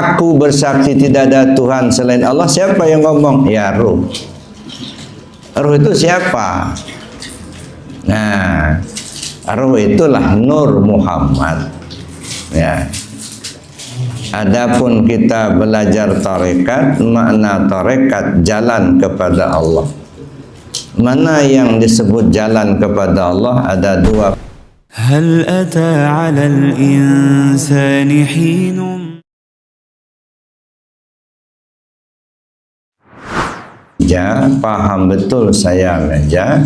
Aku bersaksi tidak ada Tuhan selain Allah. Siapa yang ngomong? Ya ruh. Ruh itu siapa? Nah, ruh itulah Nur Muhammad. Ya. Adapun kita belajar tarekat, makna tarekat jalan kepada Allah. Mana yang disebut jalan kepada Allah? Ada dua. Hal ata 'alal insani hinun paham betul saya meja,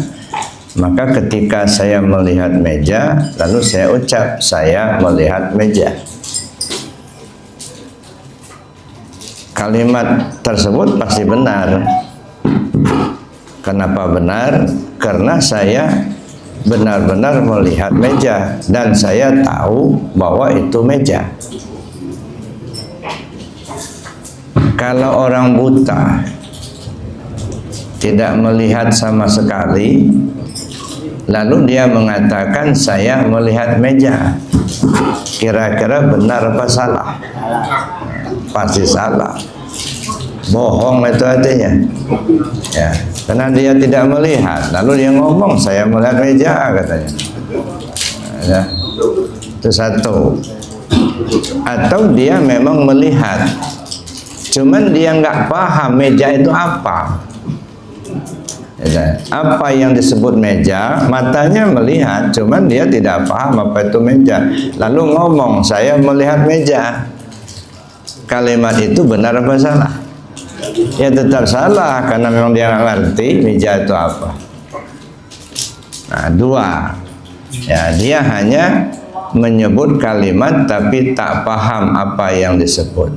maka ketika saya melihat meja, lalu saya ucap saya melihat meja. Kalimat tersebut pasti benar. Kenapa benar? Karena saya benar-benar melihat meja dan saya tahu bahwa itu meja. Kalau orang buta tidak melihat sama sekali, lalu dia mengatakan saya melihat meja, kira-kira benar apa salah? Pasti salah, bohong itu artinya ya, karena dia tidak melihat, lalu dia ngomong saya melihat meja katanya ya. Itu satu. Atau dia memang melihat, cuman dia nggak paham meja itu apa. Apa yang disebut meja, matanya melihat, cuman dia tidak paham apa itu meja, lalu ngomong saya melihat meja. Kalimat itu benar apa salah? Ya tetap salah, karena memang dia nggak ngerti meja itu apa. Nah, dua ya, dia hanya menyebut kalimat tapi tak paham apa yang disebut.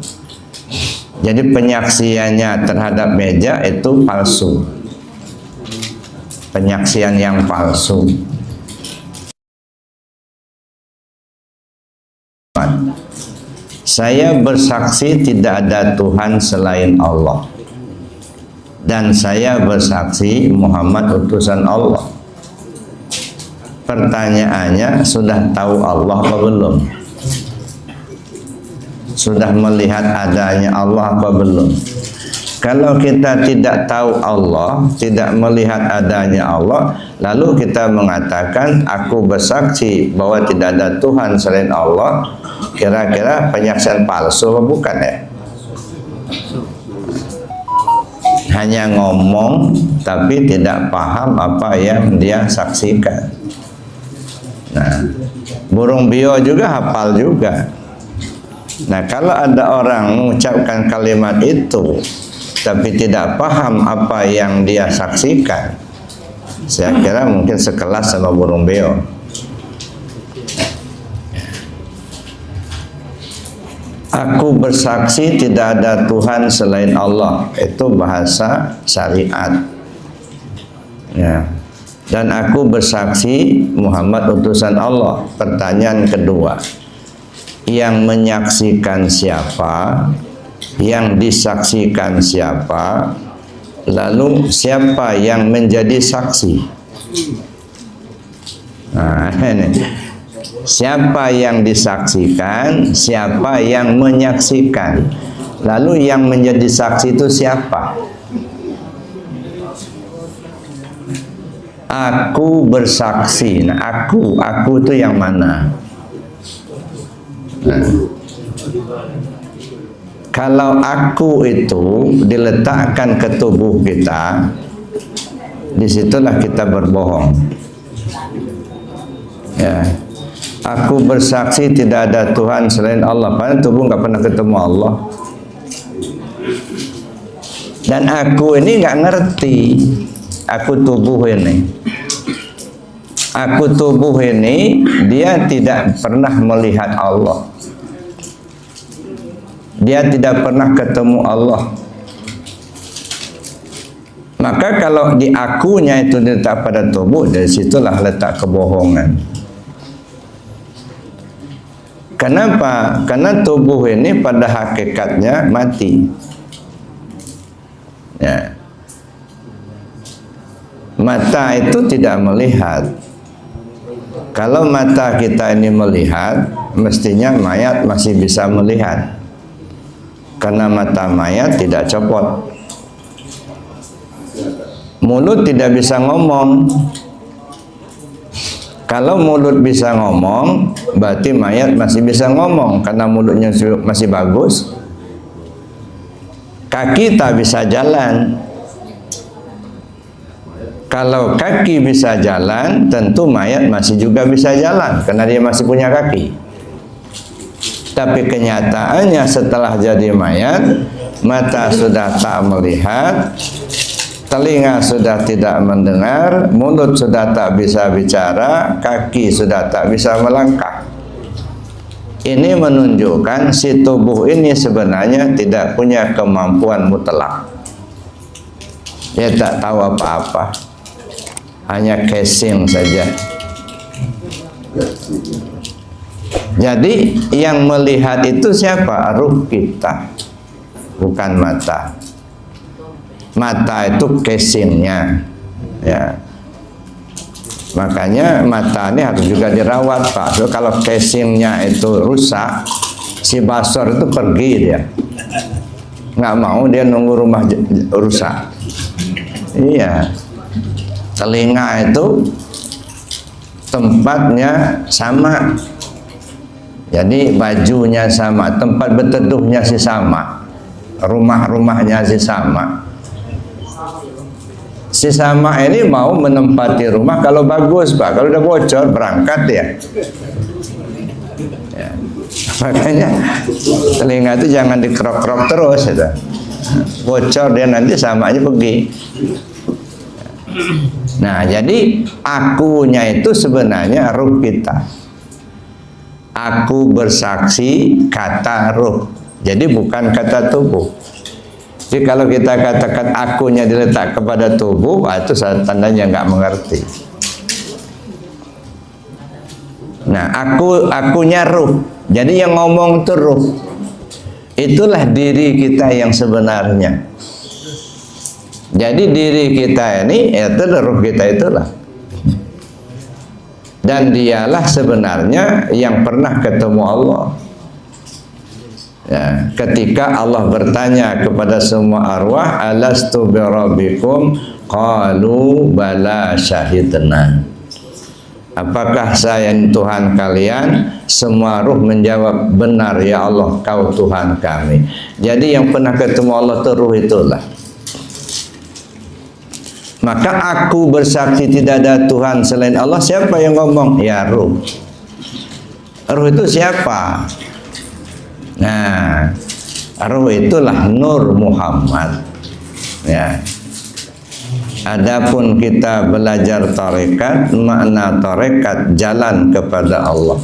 Jadi penyaksiannya terhadap meja itu palsu, penyaksian yang palsu. Saya bersaksi tidak ada Tuhan selain Allah, dan saya bersaksi Muhammad utusan Allah. Pertanyaannya, sudah tahu Allah apa belum? Sudah melihat adanya Allah apa belum? Kalau kita tidak tahu Allah, tidak melihat adanya Allah, lalu kita mengatakan aku bersaksi bahwa tidak ada Tuhan selain Allah, kira-kira penyaksian palsu apa bukan ya? Hanya ngomong tapi tidak paham apa yang dia saksikan. Nah, burung bio juga hafal juga. Nah, kalau ada orang mengucapkan kalimat itu tapi tidak paham apa yang dia saksikan, saya kira mungkin sekelas sama burung beo. Aku bersaksi tidak ada Tuhan selain Allah, itu bahasa syariat ya. Dan aku bersaksi Muhammad utusan Allah. Pertanyaan kedua, yang menyaksikan siapa? Yang disaksikan siapa? Lalu siapa yang menjadi saksi? Nah, ini. Siapa yang disaksikan, siapa yang menyaksikan? Lalu yang menjadi saksi itu siapa? Aku bersaksi. Nah, aku itu yang mana? Nah, kalau aku itu diletakkan ke tubuh kita, disitulah kita berbohong. Ya, aku bersaksi tidak ada Tuhan selain Allah. Padahal tubuh nggak pernah ketemu Allah. Dan aku ini nggak ngerti. Aku tubuh ini. Aku tubuh ini dia tidak pernah melihat Allah. Dia tidak pernah ketemu Allah. Maka kalau di akunya itu letak pada tubuh, dari situlah letak kebohongan. Kenapa? Karena tubuh ini pada hakikatnya mati. Ya. Mata itu tidak melihat. Kalau mata kita ini melihat, mestinya mayat masih bisa melihat. karena mata mayat tidak copot. Mulut tidak bisa ngomong. Kalau mulut bisa ngomong, berarti mayat masih bisa ngomong karena mulutnya masih bagus. Kaki tak bisa jalan. Kalau kaki bisa jalan, tentu mayat masih juga bisa jalan karena dia masih punya kaki. Tapi kenyataannya setelah jadi mayat, mata sudah tak melihat, telinga sudah tidak mendengar, mulut sudah tak bisa bicara, kaki sudah tak bisa melangkah. Ini menunjukkan si tubuh ini sebenarnya tidak punya kemampuan mutlak. Dia tak tahu apa-apa, hanya casing saja. Jadi yang melihat itu siapa? Ruh kita, bukan mata. Mata itu casingnya, ya. Makanya mata ini harus juga dirawat, Pak. So, kalau casingnya itu rusak, si basor itu pergi dia. Nggak mau dia nunggu rumah rusak. Iya. Telinga itu tempatnya sama. Jadi bajunya sama, tempat berteduhnya sih sama, rumah-rumahnya sih sama. Si sama ini mau menempati rumah kalau bagus, Pak. Kalau udah bocor berangkat ya. Ya. Makanya telinga itu jangan dikerok-kerok terus, ya. Bocor dia nanti sama aja pergi. Nah, jadi akunya itu sebenarnya ruh kita. Aku bersaksi kata ruh. Jadi bukan kata tubuh. Jadi kalau kita katakan akunya diletak kepada tubuh, itu tandanya nggak mengerti. Nah, akunya ruh. Jadi yang ngomong itu ruh. Itulah diri kita yang sebenarnya. Jadi diri kita ini, itu ruh kita itulah. Dan dialah sebenarnya yang pernah ketemu Allah. Ya, ketika Allah bertanya kepada semua arwah, alastu birabbikum, qalu bala syahidna. Apakah saya Tuhan kalian? Semua ruh menjawab, benar ya Allah, kau Tuhan kami. Jadi yang pernah ketemu Allah itu ruh itulah. Maka aku bersaksi tidak ada Tuhan selain Allah. Siapa yang ngomong? Ya ruh. Ruh itu siapa? Nah, ruh itulah Nur Muhammad. Ya. Adapun kita belajar tarekat, makna tarekat jalan kepada Allah.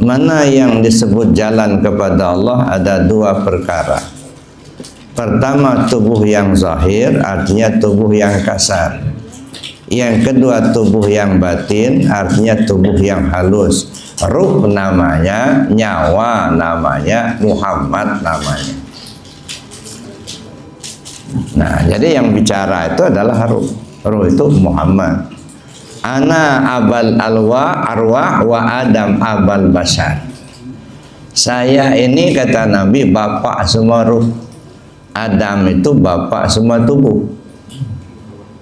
Mana yang disebut jalan kepada Allah? Ada dua perkara. Pertama, tubuh yang zahir, artinya tubuh yang kasar. Yang kedua, tubuh yang batin, artinya tubuh yang halus. Ruh namanya, nyawa namanya, Muhammad namanya. Nah, jadi yang bicara itu adalah ruh. Ruh itu Muhammad. Ana abal arwah wa Adam abal bashar. Saya ini, kata Nabi, bapak semua ruh. Adam itu bapak semua tubuh.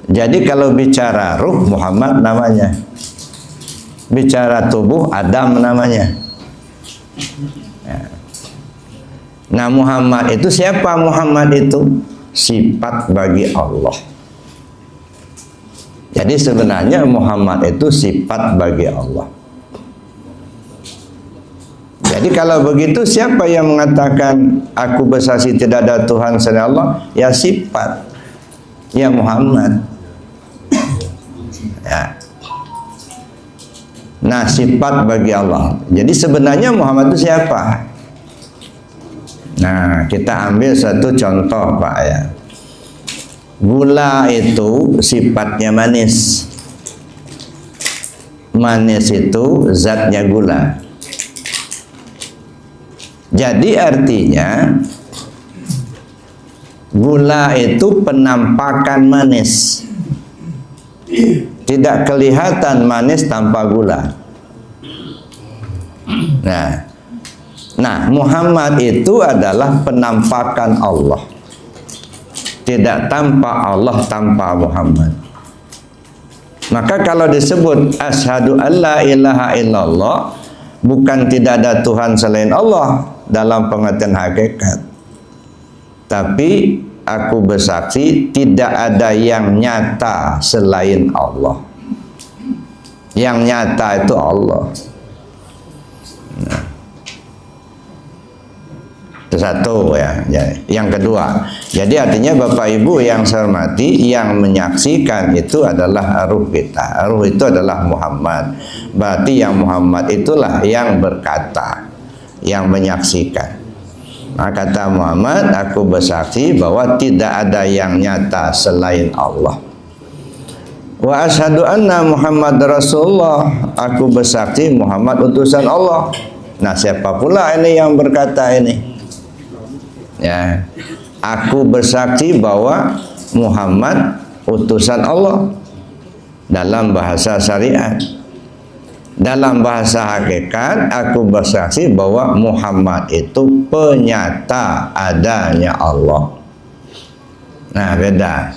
Jadi kalau bicara ruh, Muhammad namanya. Bicara tubuh, Adam namanya. Ya. Nah, Muhammad itu siapa? Muhammad itu sifat bagi Allah. Jadi sebenarnya Muhammad itu sifat bagi Allah. Jadi kalau begitu, siapa yang mengatakan aku bersaksi tidak ada Tuhan selain Allah? Ya sifat, ya Muhammad. Ya. Nah, sifat bagi Allah. Jadi sebenarnya Muhammad itu siapa? Nah, kita ambil satu contoh, Pak, ya. Gula itu sifatnya manis. Manis itu zatnya gula. Jadi artinya gula itu penampakan manis. Tidak kelihatan manis tanpa gula. Nah, Nah, Muhammad itu adalah penampakan Allah. Tidak tampak Allah tanpa Muhammad. Maka kalau disebut asyhadu alla ilaha illallah, bukan tidak ada Tuhan selain Allah dalam pengertian hakikat, tapi aku bersaksi tidak ada yang nyata selain Allah. Yang nyata itu Allah. Nah, itu satu ya. Yang kedua, jadi artinya Bapak Ibu yang saya hormati, yang menyaksikan itu adalah ruh kita. Ruh itu adalah Muhammad. Berarti yang Muhammad itulah yang berkata, yang menyaksikan. Nah, kata Muhammad, aku bersaksi bahwa tidak ada yang nyata selain Allah. Wa asyhadu anna Muhammad Rasulullah, aku bersaksi Muhammad utusan Allah. Nah, siapa pula ini yang berkata ini? Ya, aku bersaksi bahwa Muhammad utusan Allah dalam bahasa syariat. Dalam bahasa hakikat, aku bersaksi bahwa Muhammad itu penyata adanya Allah. Nah, beda.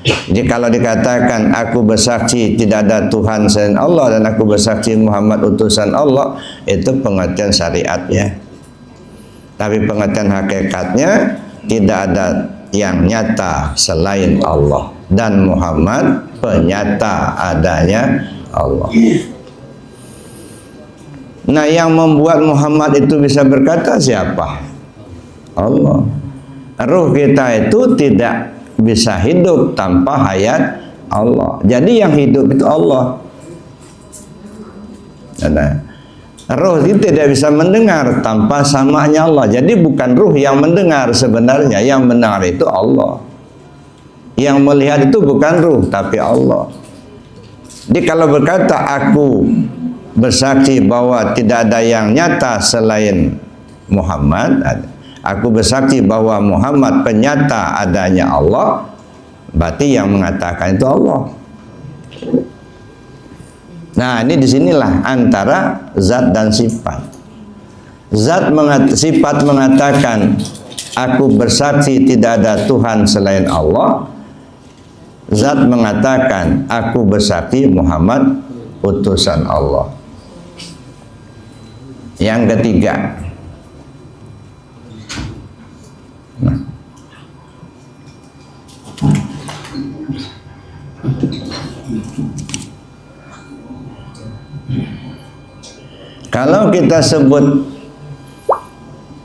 Jadi kalau dikatakan aku bersaksi tidak ada Tuhan selain Allah dan aku bersaksi Muhammad utusan Allah, itu pengertian syariatnya. Tapi pengertian hakikatnya, tidak ada yang nyata selain Allah dan Muhammad penyata adanya Allah. Nah, yang membuat Muhammad itu bisa berkata siapa? Allah. Ruh kita itu tidak bisa hidup tanpa hayat Allah. Jadi yang hidup itu Allah. Ruh itu tidak bisa mendengar tanpa samanya Allah. Jadi bukan ruh yang mendengar sebenarnya, yang mendengar itu Allah. Yang melihat itu bukan ruh tapi Allah. Jadi kalau berkata aku bersaksi bahwa tidak ada yang nyata selain Muhammad, aku bersaksi bahwa Muhammad penyata adanya Allah, berarti yang mengatakan itu Allah. Nah, ini disinilah antara zat dan sifat. Sifat mengatakan aku bersaksi tidak ada Tuhan selain Allah. Zat mengatakan aku bersaksi Muhammad utusan Allah. Yang ketiga, kalau kita sebut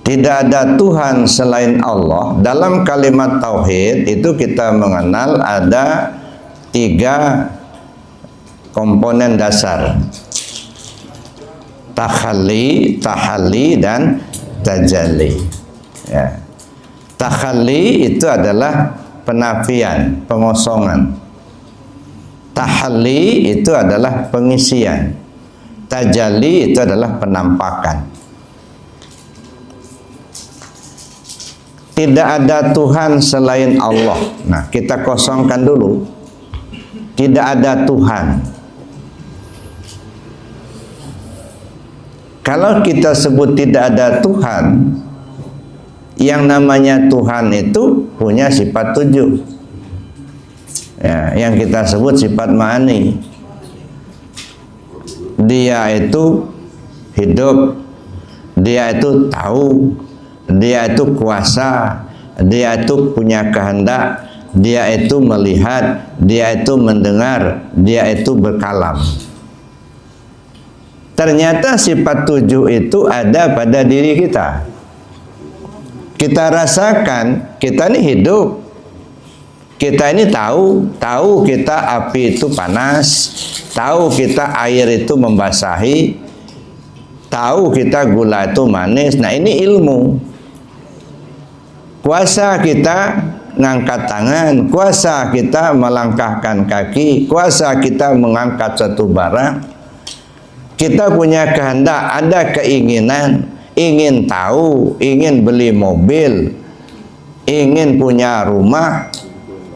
tidak ada Tuhan selain Allah, dalam kalimat tauhid itu kita mengenal ada 3 komponen dasar: takhalli, tahalli, dan tajalli. Ya. Takhalli itu adalah penafian, pengosongan. Tahalli itu adalah pengisian. Tajalli itu adalah penampakan. Tidak ada Tuhan selain Allah. Nah, kita kosongkan dulu. Tidak ada Tuhan. Kalau kita sebut tidak ada Tuhan, yang namanya Tuhan itu punya sifat 7. Ya, yang kita sebut sifat ma'ani. Dia itu hidup, dia itu tahu, dia itu kuasa, dia itu punya kehendak, dia itu melihat, dia itu mendengar, dia itu berkalam. Ternyata sifat 7 itu ada pada diri kita. Kita rasakan, kita ini hidup. Kita ini tahu kita api itu panas, tahu kita air itu membasahi, tahu kita gula itu manis. Nah, ini ilmu. Kuasa kita ngangkat tangan, kuasa kita melangkahkan kaki, kuasa kita mengangkat satu barang. Kita punya kehendak, ada keinginan, ingin tahu, ingin beli mobil, ingin punya rumah,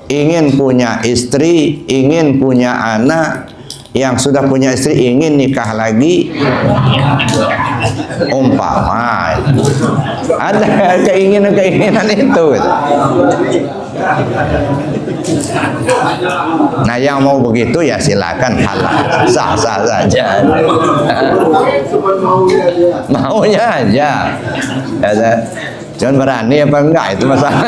ingin punya istri, ingin punya anak, yang sudah punya istri ingin nikah lagi, umpama ada keinginan itu. Nah, yang mau begitu ya silakan, halal, sah-sah saja. Maunya aja. Jangan berani apa enggak, itu masalah.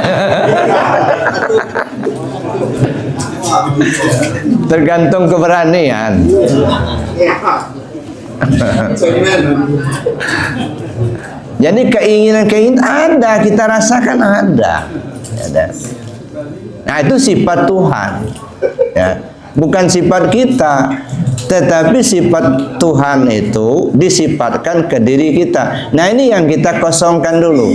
Tergantung keberanian. Jadi keinginan ada, kita rasakan ada. Nah, itu sifat Tuhan, ya. Bukan sifat kita, tetapi sifat Tuhan itu disifatkan ke diri kita. Nah, ini yang kita kosongkan dulu.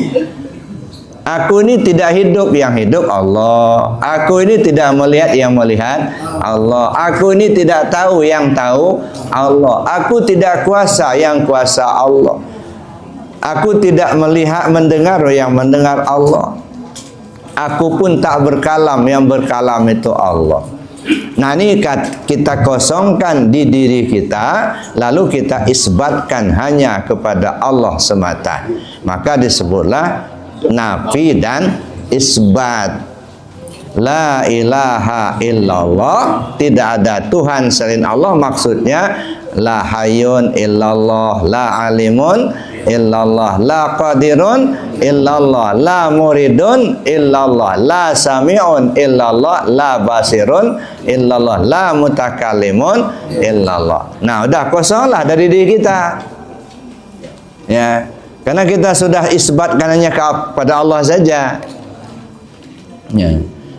Aku ini tidak hidup, yang hidup Allah. Aku ini tidak melihat, yang melihat Allah. Aku ini tidak tahu, yang tahu Allah. Aku tidak kuasa, yang kuasa Allah. Aku tidak melihat, mendengar, yang mendengar Allah. Aku pun tak berkalam, yang berkalam itu Allah. Nah, ini kita kosongkan di diri kita, lalu kita isbatkan hanya kepada Allah semata. Maka disebutlah nafi dan isbat. La ilaha illallah, tidak ada Tuhan selain Allah. Maksudnya la hayyun illallah, la alimun illallah, la qadirun illallah, la muridun illallah, la sami'un illallah, la basirun illallah, la mutakallimun illallah. Nah, udah kosonglah dari diri kita, ya, karena kita sudah isbatkan hanya kepada Allah saja, ya.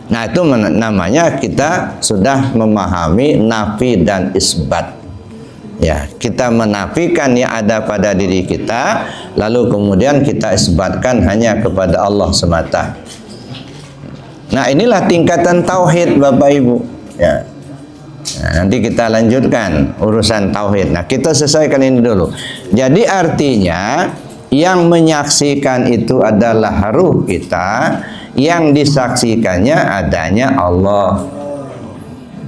Nah, itu namanya kita sudah memahami nafi dan isbat. Ya, kita menafikan yang ada pada diri kita, lalu kemudian kita isbatkan hanya kepada Allah semata. Nah, inilah tingkatan tauhid, Bapak Ibu. Ya. Nah, nanti kita lanjutkan urusan tauhid. Nah, kita selesaikan ini dulu. Jadi artinya yang menyaksikan itu adalah ruh kita, yang disaksikannya adanya Allah.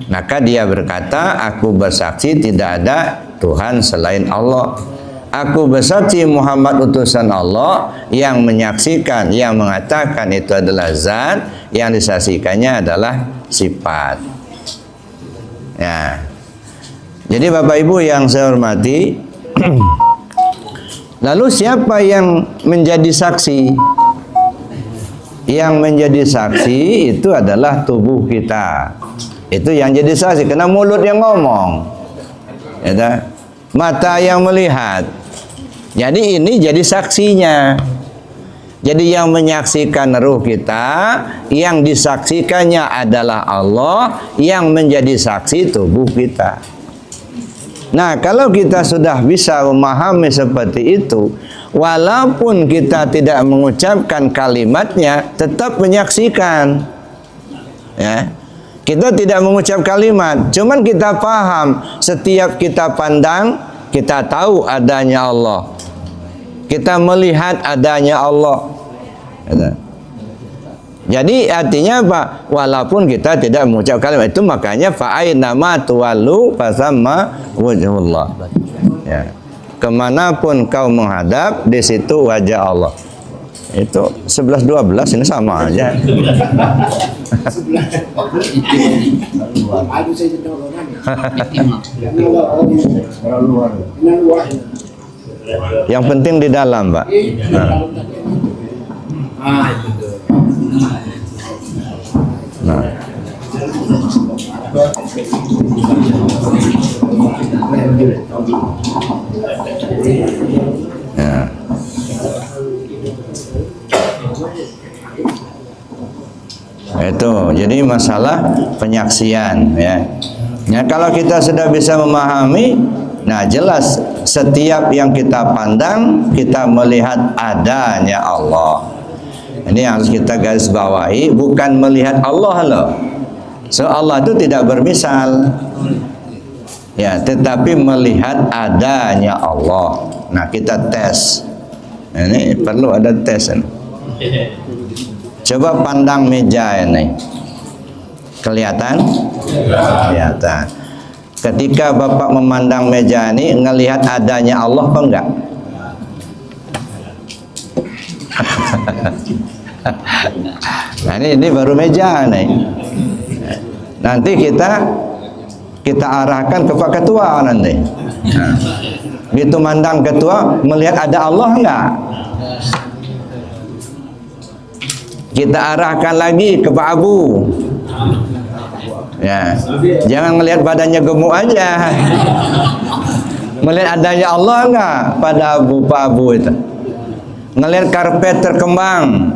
Maka dia berkata, aku bersaksi tidak ada Tuhan selain Allah. Aku bersaksi Muhammad utusan Allah. Yang menyaksikan, yang mengatakan itu adalah zat, yang disaksikannya adalah sifat. Ya. Jadi Bapak Ibu yang saya hormati, lalu siapa yang menjadi saksi? Yang menjadi saksi itu adalah tubuh kita. Itu yang jadi saksi, karena mulut yang ngomong, ya, mata yang melihat. Jadi ini jadi saksinya. Jadi yang menyaksikan ruh kita, yang disaksikannya adalah Allah, yang menjadi saksi tubuh kita. Nah, kalau kita sudah bisa memahami seperti itu, walaupun kita tidak mengucapkan kalimatnya, tetap menyaksikan. Ya. Kita tidak mengucap kalimat, cuman kita paham. Setiap kita pandang, kita tahu adanya Allah. Kita melihat adanya Allah. Jadi artinya apa? Walaupun kita tidak mengucap kalimat itu, makanya fa'aina ma tuwallu fasamma wajhullah. Ya. Kemanapun kau menghadap, di situ wajah Allah. Itu 11-12 ini sama aja. Yang penting di dalam, Pak. Nah. Ya. Itu jadi masalah penyaksian, ya. Ya, kalau kita sudah bisa memahami, nah jelas setiap yang kita pandang, kita melihat adanya Allah. Ini yang harus kita garis bawahi, bukan melihat Allah loh. So Allah itu tidak bermisal, ya, tetapi melihat adanya Allah. Nah, kita tes. Ini perlu ada tes ini. Coba pandang meja ini. Kelihatan? Kelihatan. Ketika Bapak memandang meja ini, ngelihat adanya Allah apa enggak? Nah ini baru meja nih. Nanti kita arahkan ke Pak Ketua nanti. Begitu mandang Ketua, melihat ada Allah enggak? Kita arahkan lagi ke Pak Abu. Ya, jangan melihat badannya gemuk aja. Melihat adanya Allah enggak pada Pak Abu itu? Ngelihat karpet terkembang,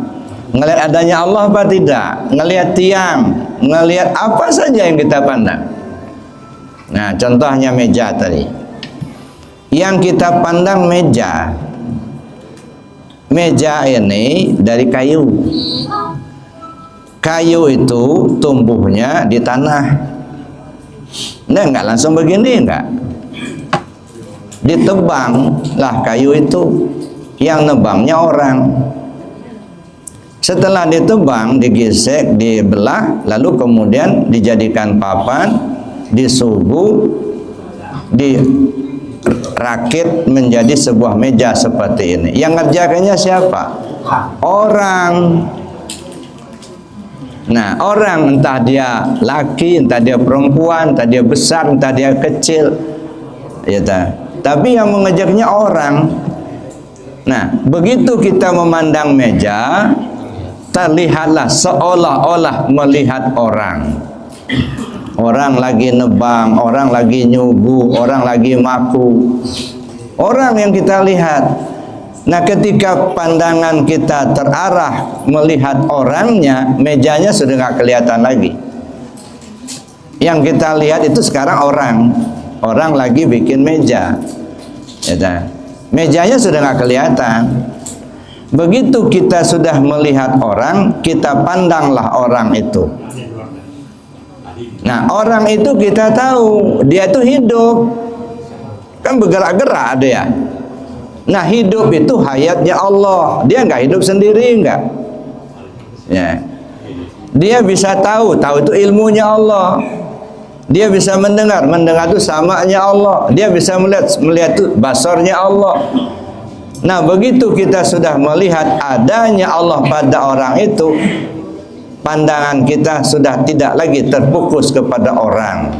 ngelihat adanya Allah apa tidak? Ngelihat tiang, ngelihat apa saja yang kita pandang. Nah, contohnya meja tadi. Yang kita pandang meja. Meja ini dari kayu. Kayu itu tumbuhnya di tanah. Nah, enggak langsung begini enggak. Ditebang lah kayu itu. Yang nebangnya orang. Setelah ditebang, digesek, dibelah, lalu kemudian dijadikan papan, disuguh, dirakit menjadi sebuah meja seperti ini. Yang ngerjakannya siapa? Orang. Nah, orang entah dia laki, entah dia perempuan, entah dia besar, entah dia kecil, ya tapi yang mengerjakannya orang. Nah, begitu kita memandang meja, terlihatlah seolah-olah melihat orang. Orang lagi nebang, orang lagi nyuguh, orang lagi maku. Orang yang kita lihat. Nah, ketika pandangan kita terarah melihat orangnya, mejanya sudah nggak kelihatan lagi. Yang kita lihat itu sekarang orang. Orang lagi bikin meja. Ya, mejanya sudah nggak kelihatan. Begitu kita sudah melihat orang, kita pandanglah orang itu. Nah, orang itu kita tahu dia itu hidup, kan bergerak-gerak dia. Nah, hidup itu hayatnya Allah. Dia nggak hidup sendiri, enggak. Ya, dia bisa tahu itu ilmunya Allah. Dia bisa mendengar itu samanya Allah. Dia bisa melihat itu basarnya Allah. Nah, begitu kita sudah melihat adanya Allah pada orang itu, pandangan kita sudah tidak lagi terfokus kepada orang,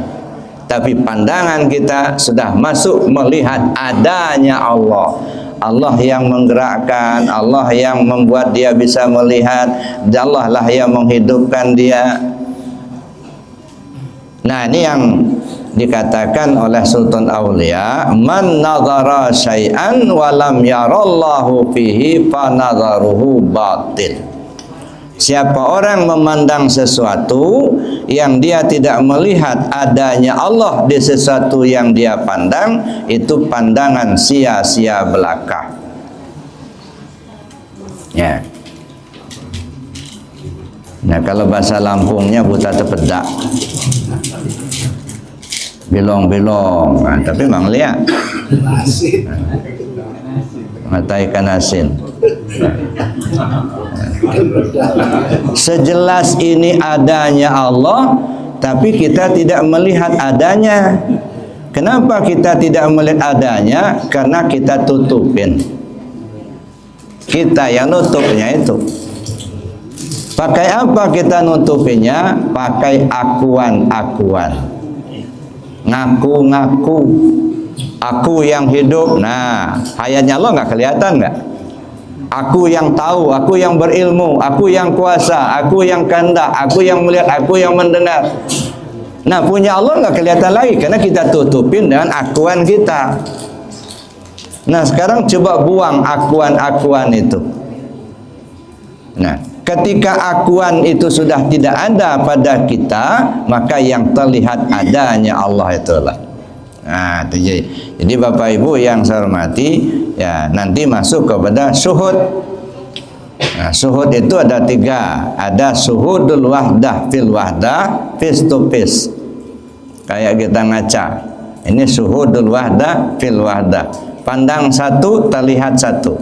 tapi pandangan kita sudah masuk melihat adanya Allah. Allah yang menggerakkan, Allah yang membuat dia bisa melihat, Allah lah yang menghidupkan dia. Nah, ini yang dikatakan oleh Sultan Aulia, man nadhara syai'an wa lam yarallahu fihi fa nadharuhu batil. Siapa orang memandang sesuatu yang dia tidak melihat adanya Allah di sesuatu yang dia pandang, itu pandangan sia-sia belaka. Ya. Nah, kalau bahasa Lampungnya buta tepedak. Bilong-bilong, nah, tapi memang lihat mata ikan asin. Sejelas ini adanya Allah, tapi kita tidak melihat adanya. Kenapa kita tidak melihat adanya? Karena kita tutupin. Kita yang nutupnya itu. Pakai apa kita nutupinya? Pakai akuan-akuan. Ngaku-ngaku, aku yang hidup. Nah, hayatnya Allah nggak kelihatan nggak? Aku yang tahu, aku yang berilmu, aku yang kuasa, aku yang kehendak, aku yang melihat, aku yang mendengar. Nah, punya Allah nggak kelihatan lagi karena kita tutupin dengan akuan kita. Nah, sekarang coba buang akuan-akuan itu. Nah, ketika akuan itu sudah tidak ada pada kita, maka yang terlihat adanya Allah itulah. Nah, jadi Bapak Ibu yang saya hormati, ya nanti masuk kepada syuhud. Nah, syuhud itu ada 3. Ada syuhudul wahdah fil wahdah, face to face. Kayak kita ngaca. Ini syuhudul wahdah fil wahdah. Pandang satu, terlihat satu.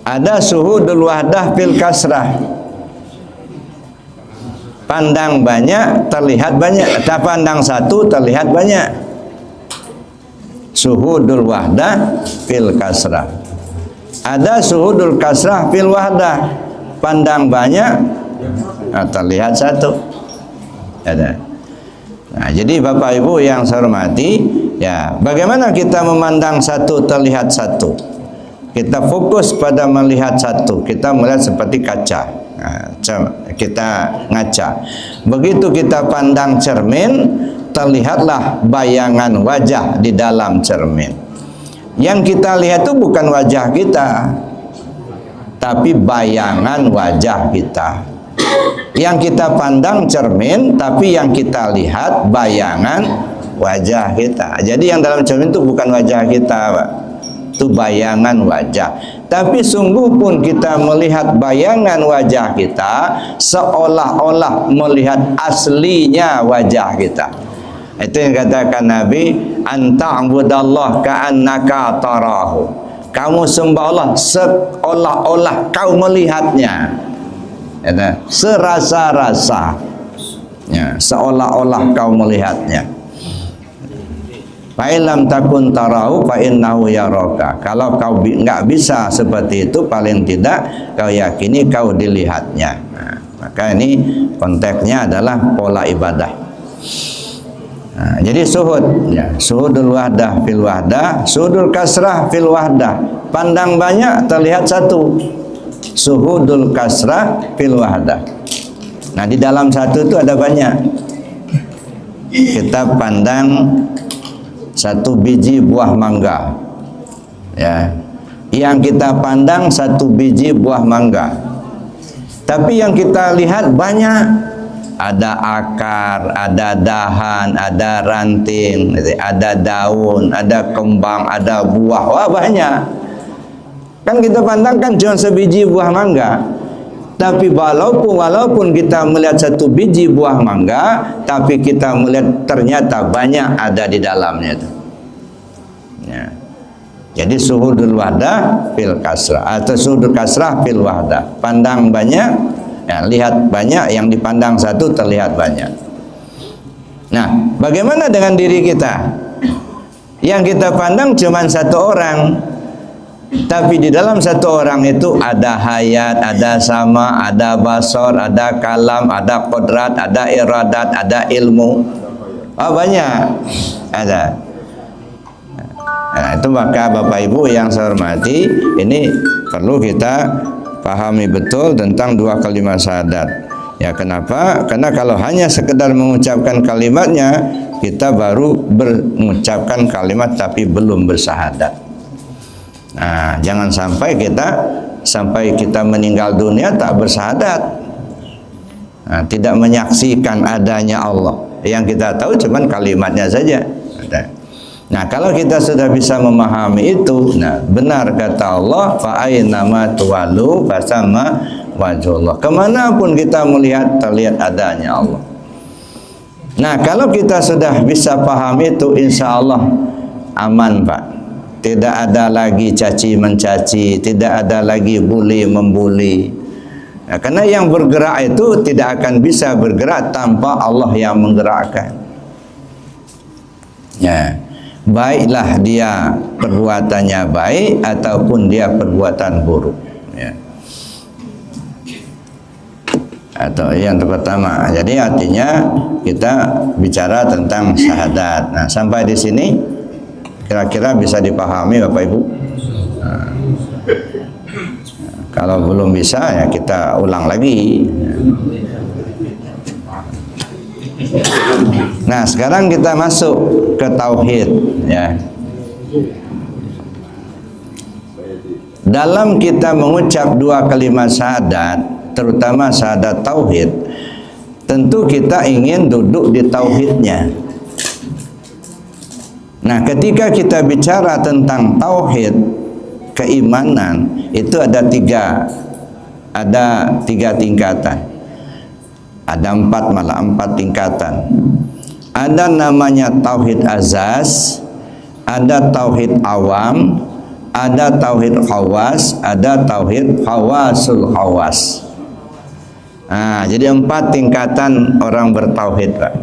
Ada syuhudul wahdah fil kasrah. Pandang banyak terlihat banyak, pandang satu terlihat banyak. Suhudul wahdah fil kasrah. Ada suhudul kasrah fil wahdah. Pandang banyak terlihat satu. Ada. Nah, jadi Bapak Ibu yang saya hormati, ya, bagaimana kita memandang satu terlihat satu? Kita fokus pada melihat satu, kita melihat seperti kaca. Nah, kita ngaca. Begitu kita pandang cermin, terlihatlah bayangan wajah di dalam cermin. Yang kita lihat itu bukan wajah kita, tapi bayangan wajah kita. Yang kita pandang cermin, tapi yang kita lihat bayangan wajah kita. Jadi yang dalam cermin itu bukan wajah kita, Pak. Itu bayangan wajah. Tapi sungguh pun kita melihat bayangan wajah kita seolah-olah melihat aslinya wajah kita. Itu yang katakan Nabi, anta'budallah ka'annaka tarahu. Kamu sembah Allah seolah-olah kau melihatnya. Ya, serasa-rasa. Ya, seolah-olah kau melihatnya. Fa'ilam takun tarahu fa'innahu yaraka. Kalau kau enggak bisa seperti itu, paling tidak kau yakini kau dilihatnya. Nah, maka ini konteksnya adalah pola ibadah. Nah, jadi suhud, ya, suhudul wahdah fil wahdah, suhudul kasrah fil wahdah. Pandang banyak terlihat satu. Suhudul kasrah fil wahdah. Nah, di dalam satu itu ada banyak. Kita pandang satu biji buah mangga, ya, yang kita pandang satu biji buah mangga, tapi yang kita lihat banyak. Ada akar, ada dahan, ada ranting, ada daun, ada kembang, ada buah. Wah, banyak. Kan kita pandang kan cuma sebiji buah mangga, tapi walaupun kita melihat satu biji buah mangga, tapi kita melihat ternyata banyak ada di dalamnya itu. Ya. Jadi suhudul wahdah fil kasrah atau suhudul kasrah fil wahdah. Pandang banyak, ya, lihat banyak, yang dipandang satu terlihat banyak. Nah, bagaimana dengan diri kita? Yang kita pandang cuma satu orang, tapi di dalam satu orang itu ada hayat, ada sama, ada basar, ada kalam, ada qudrat, ada iradat, ada ilmu. Oh, banyak ada. Nah, itu maka Bapak Ibu yang saya hormati, ini perlu kita pahami betul tentang dua kalimat syahadat. Ya, kenapa? Karena kalau hanya sekedar mengucapkan kalimatnya, kita baru mengucapkan kalimat tapi belum bersyahadat. Nah, jangan sampai kita meninggal dunia tak bersyahadat. Nah, tidak menyaksikan adanya Allah. Yang kita tahu cuman kalimatnya saja. Nah, kalau kita sudah bisa memahami itu, nah, benar kata Allah, fa aynama tuwallu fasamma wajhullah. Kemanapun kita melihat, terlihat adanya Allah. Nah, kalau kita sudah bisa paham itu, insya Allah aman, Pak. Tidak ada lagi caci mencaci, tidak ada lagi bully membuli. Nah, karena yang bergerak itu tidak akan bisa bergerak tanpa Allah yang menggerakkan. Ya. Baiklah dia perbuatannya baik ataupun dia perbuatan buruk, ya. Atau yang pertama. Jadi artinya kita bicara tentang syahadat. Nah, sampai di sini kira-kira bisa dipahami Bapak Ibu. Nah, kalau belum bisa ya kita ulang lagi. Nah, sekarang kita masuk ke tauhid, ya. Dalam kita mengucap dua kalimat syahadat, terutama syahadat tauhid, tentu kita ingin duduk di tauhidnya. Nah, ketika kita bicara tentang tauhid, keimanan, itu ada tiga tingkatan. Ada malah empat tingkatan. Ada namanya tauhid azas, ada tauhid awam, ada tauhid khawas, ada tauhid khawasul khawas. Jadi 4 tingkatan orang bertauhid, Pak.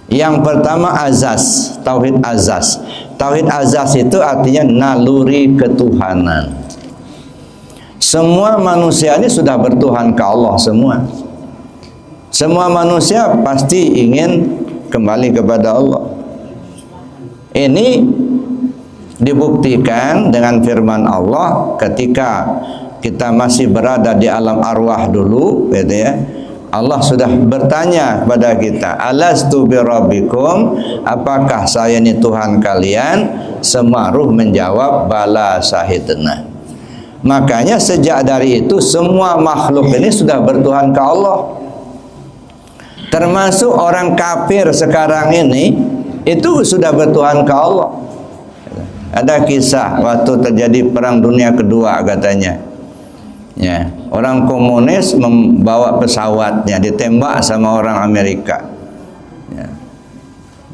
Yang pertama azaz, tauhid azaz. Tauhid azaz itu artinya naluri ketuhanan. Semua manusia ini sudah bertuhan ke Allah semua. Semua manusia pasti ingin kembali kepada Allah. Ini dibuktikan dengan firman Allah ketika kita masih berada di alam arwah dulu, gitu ya. Allah sudah bertanya kepada kita, alastu birabbikum, apakah saya ini Tuhan kalian? Semua ruh menjawab, bala syahidna. Makanya sejak dari itu semua makhluk ini sudah bertuhan ke Allah. Termasuk orang kafir sekarang ini itu sudah bertuhan ke Allah. Ada kisah waktu terjadi perang dunia kedua katanya. Ya, orang komunis membawa pesawatnya ditembak sama orang Amerika. Ya.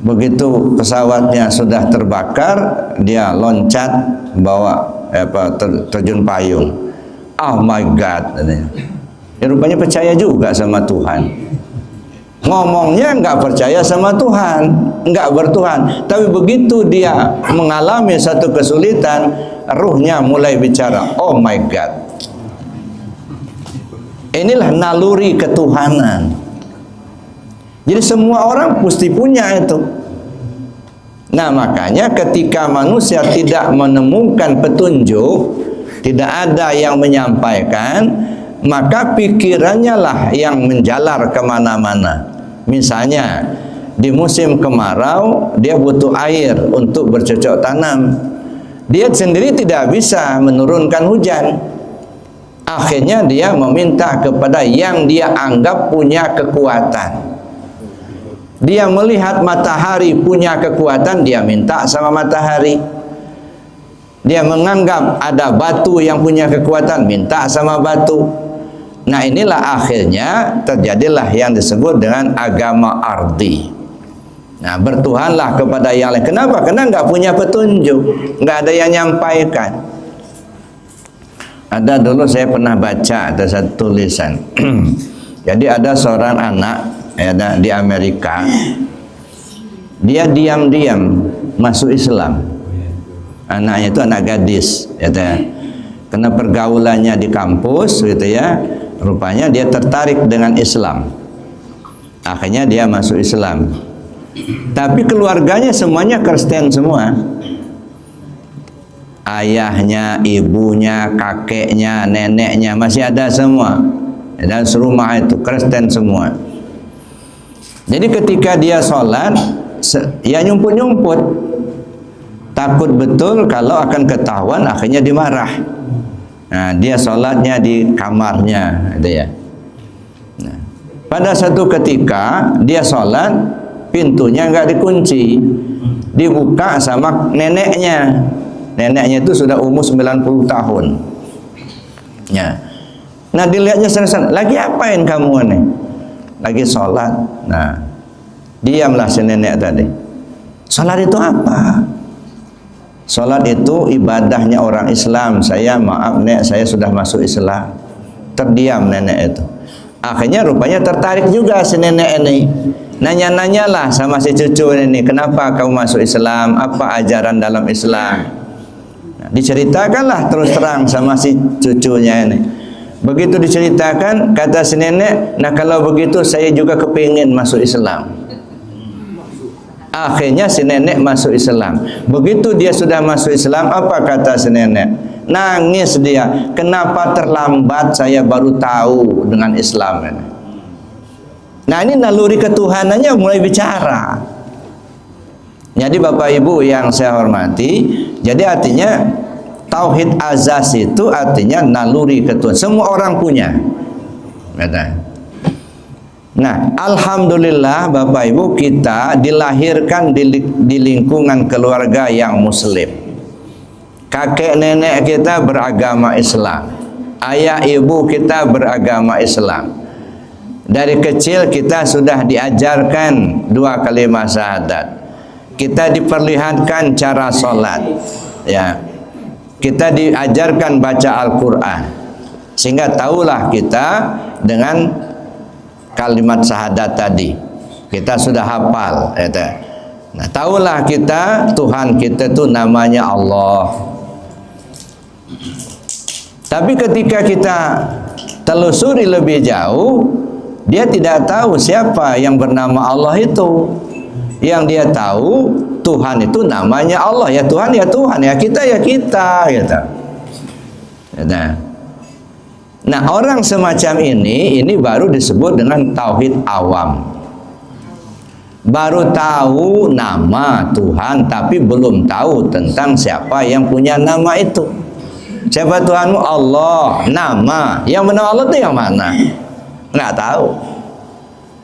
Begitu pesawatnya sudah terbakar, dia loncat bawa terjun payung. Oh my God, katanya. Ya, rupanya percaya juga sama Tuhan. Ngomongnya nggak percaya sama Tuhan, nggak bertuhan. Tapi begitu dia mengalami satu kesulitan, ruhnya mulai bicara. Oh my God. Inilah naluri ketuhanan. Jadi semua orang mesti punya itu. Nah, makanya ketika manusia tidak menemukan petunjuk, tidak ada yang menyampaikan, maka pikirannya lah yang menjalar kemana-mana. Misalnya di musim kemarau dia butuh air untuk bercocok tanam. Dia sendiri tidak bisa menurunkan hujan. Akhirnya dia meminta kepada yang dia anggap punya kekuatan. Dia melihat matahari punya kekuatan, dia minta sama matahari. Dia menganggap ada batu yang punya kekuatan, minta sama batu. Nah, inilah akhirnya terjadilah yang disebut dengan agama ardi. Nah, bertuhanlah kepada yang lain. Kenapa? Karena nggak punya petunjuk, nggak ada yang nyampaikan. Ada dulu saya pernah baca ada satu tulisan. Jadi ada seorang anak ya, di Amerika. Dia diam-diam masuk Islam. Anaknya itu anak gadis, gitu ya. Karena pergaulannya di kampus, gitu ya. Rupanya dia tertarik dengan Islam. Akhirnya dia masuk Islam. Tapi keluarganya semuanya Kristen semua. Ayahnya, ibunya, kakeknya, neneknya masih ada semua. Dan serumah itu Kristen semua. Jadi ketika dia sholat, ya nyumput-nyumput. Takut betul kalau akan ketahuan, akhirnya dimarah. Nah, dia sholatnya di kamarnya, gitu ya. Nah, pada satu ketika dia sholat, pintunya nggak dikunci, dibuka sama neneknya. Neneknya itu sudah umur 90 tahun. Ya. Nah, dilihatnya seriusan, lagi apain kamu nih? Lagi sholat. Nah, diamlah si nenek tadi. Sholat itu apa? Sholat itu ibadahnya orang Islam. Saya maaf nek, saya sudah masuk Islam. Terdiam nenek itu. Akhirnya rupanya tertarik juga si nenek ini. Nanya-nanyalah sama si cucu ini, kenapa kamu masuk Islam? Apa ajaran dalam Islam? Nah, diceritakanlah terus terang sama si cucunya ini. Begitu diceritakan, kata si nenek, nah kalau begitu saya juga kepingin masuk Islam. Akhirnya si nenek masuk Islam. Begitu dia sudah masuk Islam, apa kata si nenek? Nangis dia. Kenapa terlambat saya baru tahu dengan Islam ini? Nah, ini naluri ketuhanannya mulai bicara. Jadi Bapak Ibu yang saya hormati, jadi artinya tauhid azaz itu artinya naluri ketuhanan. Semua orang punya. Nah, alhamdulillah Bapak Ibu, kita dilahirkan di lingkungan keluarga yang muslim. Kakek nenek kita beragama Islam. Ayah ibu kita beragama Islam. Dari kecil kita sudah diajarkan 2 kalimat syahadat. Kita diperlihatkan cara sholat, ya. Kita diajarkan baca Al-Quran. Sehingga tahulah kita dengan kalimat syahadat tadi. Kita sudah hafal, ya. Nah, tahulah kita Tuhan kita itu namanya Allah. Tapi ketika kita telusuri lebih jauh, dia tidak tahu siapa yang bernama Allah itu. Yang dia tahu Tuhan itu namanya Allah. Ya Tuhan, ya Tuhan, ya kita, ya kita, gitu. Nah, orang semacam ini baru disebut dengan tauhid awam. Baru tahu nama Tuhan, tapi belum tahu tentang siapa yang punya nama itu. Siapa Tuhanmu? Allah. Nama yang bernama Allah itu yang mana? Nggak tahu.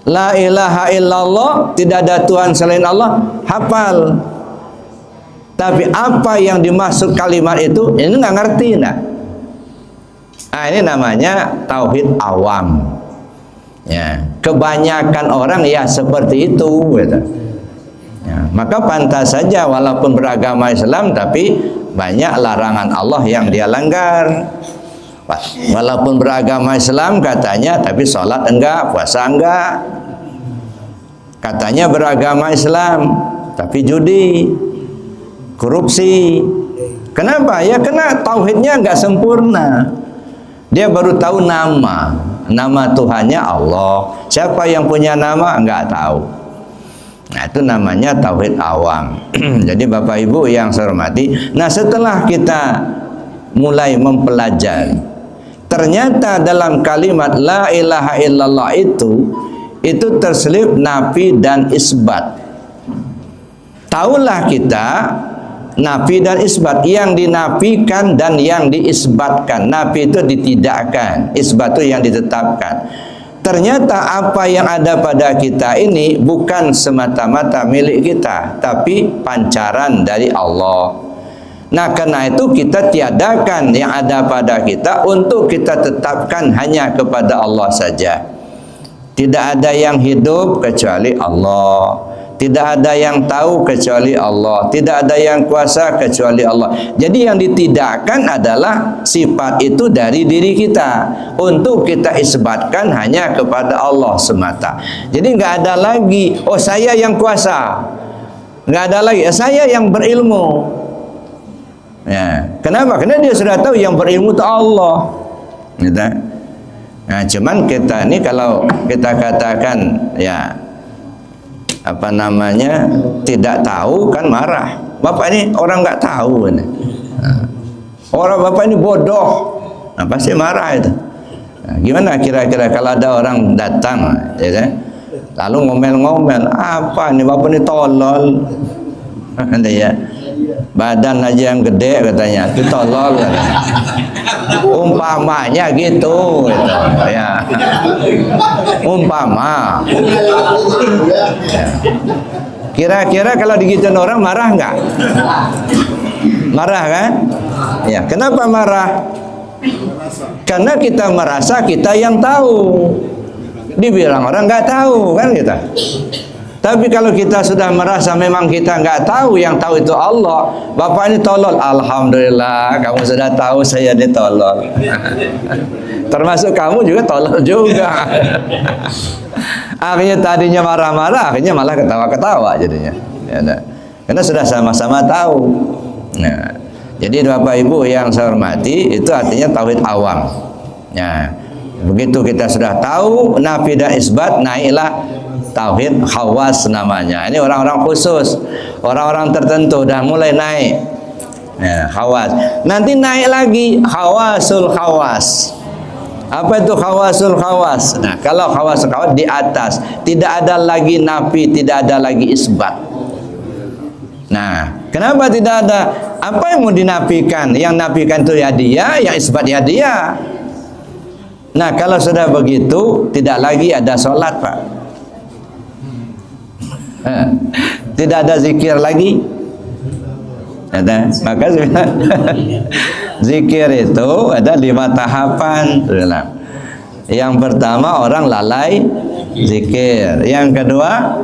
La ilaha illallah, tidak ada Tuhan selain Allah, hafal. Tapi apa yang dimaksud kalimat itu, ini nggak ngerti. Nah, ini namanya tauhid awam. Ya, kebanyakan orang ya seperti itu, gitu. Ya, maka pantas saja walaupun beragama Islam, tapi banyak larangan Allah yang dia langgar. Walaupun beragama Islam katanya, tapi sholat enggak, puasa enggak. Katanya beragama Islam, tapi judi, korupsi. Kenapa? Ya karena tauhidnya enggak sempurna. Dia baru tahu nama Tuhannya Allah. Siapa yang punya nama enggak tahu. Nah, itu namanya tauhid awam. Jadi Bapak Ibu yang saya hormati, nah setelah kita mulai mempelajari, ternyata dalam kalimat la ilaha illallah itu terselip nafi dan isbat. Tahulah kita nafi dan isbat, yang dinafikan dan yang diisbatkan. Nafi itu ditidakkan, isbat itu yang ditetapkan. Ternyata apa yang ada pada kita ini bukan semata-mata milik kita, tapi pancaran dari Allah. Nah, karena itu kita tiadakan yang ada pada kita untuk kita tetapkan hanya kepada Allah saja. Tidak ada yang hidup kecuali Allah. Tidak ada yang tahu kecuali Allah. Tidak ada yang kuasa kecuali Allah. Jadi yang ditidakkan adalah sifat itu dari diri kita, untuk kita isbatkan hanya kepada Allah semata. Jadi nggak ada lagi, oh saya yang kuasa. Nggak ada lagi, saya yang berilmu. Ya, kenapa? Karena dia sudah tahu yang berilmu itu Allah. Gitu. Nah, cuman kita ini kalau kita katakan ya apa namanya tidak tahu, kan marah. Bapak ini orang nggak tahu ini. Orang bapak ini bodoh. Nah, pasti marah itu. Nah, gimana kira-kira kalau ada orang datang, ya kan? Lalu ngomel-ngomel, apa ini bapak ini tolol. Ada ya. Badan aja yang gede katanya, itu tolol katanya. Umpamanya gitu, ya. Umpama. Kira-kira kalau digituin orang marah nggak? Marah kan? Ya, kenapa marah? Karena kita merasa kita yang tahu. Dibilang orang nggak tahu kan kita. Tapi kalau kita sudah merasa memang kita nggak tahu, yang tahu itu Allah. Bapak ini tolol, alhamdulillah kamu sudah tahu saya ditolol. Termasuk kamu juga tolol juga. Akhirnya tadinya marah-marah, akhirnya malah ketawa-ketawa jadinya. Ya, karena sudah sama-sama tahu. Nah, jadi Bapak Ibu yang saya hormati, itu artinya tauhid awam. Nah, begitu kita sudah tahu nafi dan isbat, naiklah tauhid khawas namanya. Ini orang-orang khusus, orang-orang tertentu dah mulai naik. Ya, khawas. Nanti naik lagi khawasul khawas. Apa itu khawasul khawas? Nah, kalau khawasul khawas di atas, tidak ada lagi nafi, tidak ada lagi isbat. Nah, kenapa tidak ada? Apa yang mau dinafikan? Yang nafikan itu ya dia, yang isbat ya dia. Nah, kalau sudah begitu, tidak lagi ada sholat, Pak. Tidak ada zikir lagi. Ada. Maka zikir itu ada 5 tahapan. Yang pertama orang lalai zikir. Yang kedua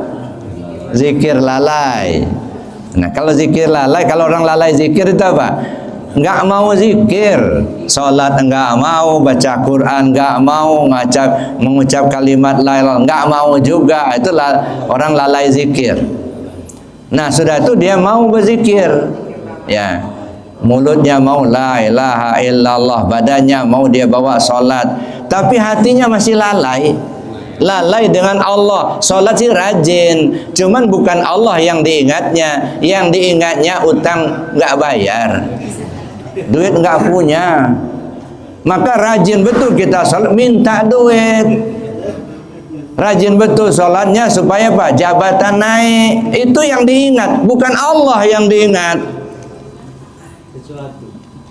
zikir lalai. Nah, kalau zikir lalai, kalau orang lalai zikir itu apa? nggak mau zikir, sholat nggak mau, baca Quran nggak mau, mengucap kalimat la ilaha, nggak mau juga. Itulah orang lalai zikir. Nah sudah itu dia mau berzikir, ya mulutnya mau la ilaha illallah, badannya mau dia bawa sholat, tapi hatinya masih lalai dengan Allah. Sholat sih rajin, cuman bukan Allah yang diingatnya, yang diingatnya utang nggak bayar, duit nggak punya. Maka rajin betul kita sholat, minta duit. Rajin betul sholatnya supaya apa? Jabatan naik. Itu yang diingat, bukan Allah yang diingat.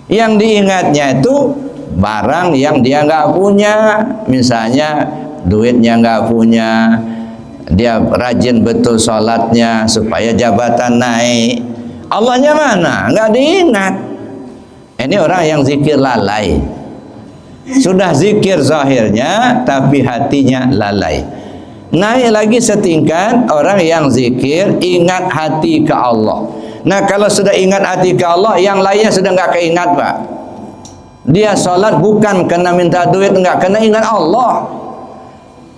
Yang diingatnya itu barang yang dia nggak punya. Misalnya duitnya nggak punya, dia rajin betul sholatnya supaya jabatan naik. Allahnya mana? Nggak diingat. Ini orang yang zikir lalai. Sudah zikir zahirnya tapi hatinya lalai. Naik lagi setingkat orang yang zikir ingat hati ke Allah. Nah kalau sudah ingat hati ke Allah, yang lainnya sudah nggak keingat Pak. Dia sholat bukan karena minta duit, enggak, karena ingat Allah.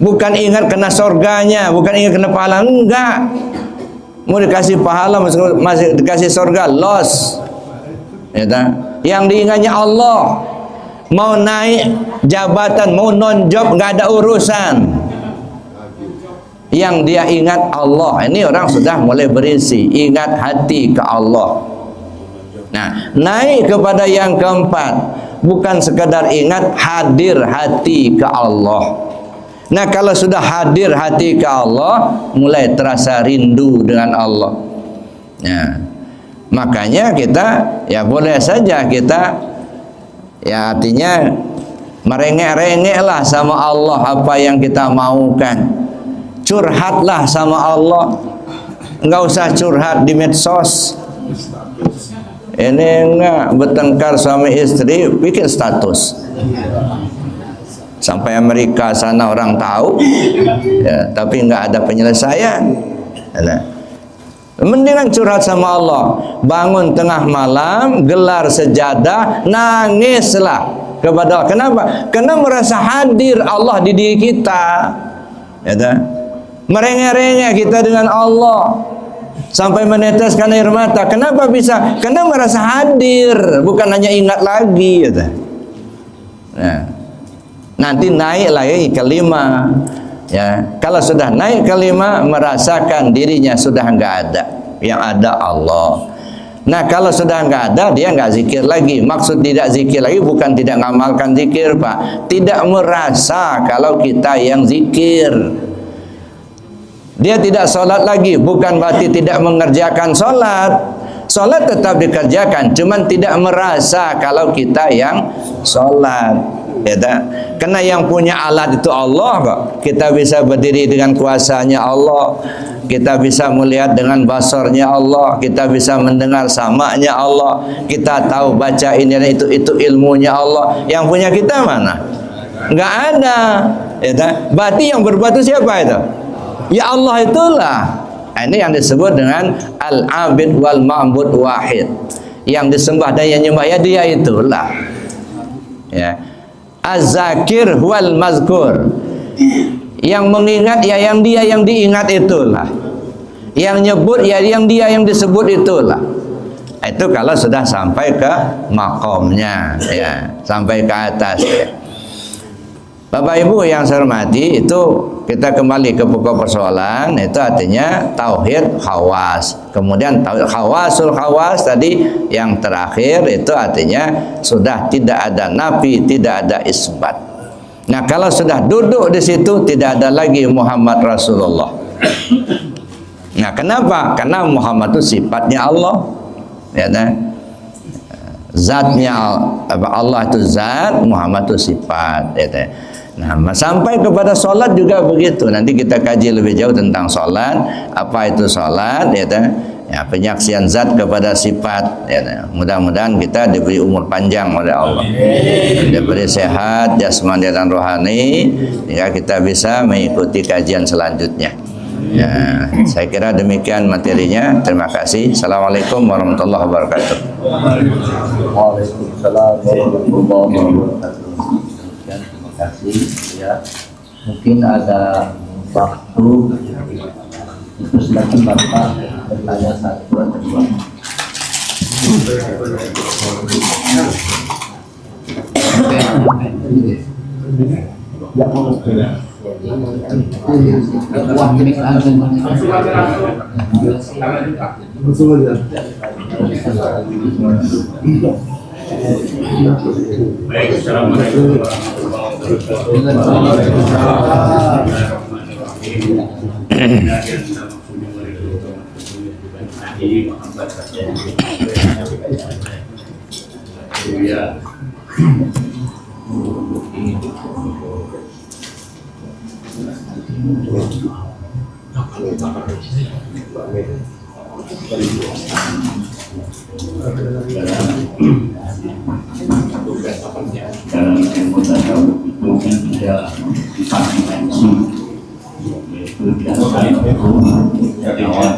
Bukan ingat kena surganya, bukan ingat kena pahala, enggak. Mau dikasih pahala masih dikasih surga, los. Ya, yang diingatnya Allah. Mau naik jabatan, mau non-job, nggak ada urusan. Yang dia ingat Allah. Ini orang sudah mulai berisi, ingat hati ke Allah. Nah, naik kepada yang keempat, bukan sekadar ingat, hadir hati ke Allah. Nah, kalau sudah hadir hati ke Allah, mulai terasa rindu dengan Allah. Nah, makanya kita ya boleh saja kita ya artinya merengek-rengek lah sama Allah apa yang kita maukan. Curhatlah sama Allah. Enggak usah curhat di medsos. Ini enggak bertengkar suami istri bikin status. Sampai Amerika sana orang tahu. Ya, tapi enggak ada penyelesaian. Nah, mendingan curhat sama Allah. Bangun tengah malam, gelar sejadah, nangislah kepada Allah. Kenapa? Karena merasa hadir Allah di diri kita. Ya, merengek-rengek kita dengan Allah sampai meneteskan air mata. Kenapa bisa? Karena merasa hadir, bukan hanya ingat lagi. Ya, nah, nanti naik lagi kelima. Ya, kalau sudah naik kelima, merasakan dirinya sudah enggak ada, yang ada Allah. Nah, kalau sudah enggak ada, dia enggak zikir lagi. Maksud tidak zikir lagi bukan tidak ngamalkan zikir, Pak. Tidak merasa kalau kita yang zikir. Dia tidak sholat lagi, bukan berarti tidak mengerjakan sholat. Sholat tetap dikerjakan, cuman tidak merasa kalau kita yang sholat. Ya, karena yang punya alat itu Allah kok. Kita bisa berdiri dengan kuasanya Allah, kita bisa melihat dengan basornya Allah, kita bisa mendengar samanya Allah, kita tahu baca ini dan itu ilmunya Allah. Yang punya kita mana? Enggak ada. Ya, berarti yang berbuat itu siapa itu? Ya Allah itulah. Ini yang disebut dengan al-abid wal ma'bud wahid. Yang disembah dan yang nyembah ya dia itulah. Ya. Az-zakir wal mazkur. Yang mengingat ya yang dia yang diingat itulah. Yang nyebut ya yang dia yang disebut itulah. Itu kalau sudah sampai ke makomnya, ya, sampai ke atas. Ya. Bapak Ibu yang saya hormati, itu kita kembali ke pokok persoalan, itu artinya tauhid khawas. Kemudian tauhid khawasul khawas tadi yang terakhir itu artinya sudah tidak ada nafi, tidak ada isbat. Nah, kalau sudah duduk di situ tidak ada lagi Muhammad Rasulullah. Nah, kenapa? Karena Muhammad itu sifatnya Allah. Ya, nah? Zatnya Allah itu zat, Muhammad itu sifat. Ya, nah? Nah, sampai kepada sholat juga begitu. Nanti kita kaji lebih jauh tentang sholat. Apa itu sholat? Ya, penyaksian zat kepada sifat. Ya, mudah-mudahan kita diberi umur panjang oleh Allah, diberi sehat jasmani dan rohani, hingga kita bisa mengikuti kajian selanjutnya. Ya, saya kira demikian materinya. Terima kasih. Assalamualaikum warahmatullahi wabarakatuh. Waalaikumsalam warahmatullahi wabarakatuh. Terima kasih ya. Mungkin ada waktu itu silakan Bapak bertanya satu atau dua. Baik, assalamualaikum warahmatullahi dalam ilmu tasawuf itu kan ada 4 dimensi, yaitu dasar dari awal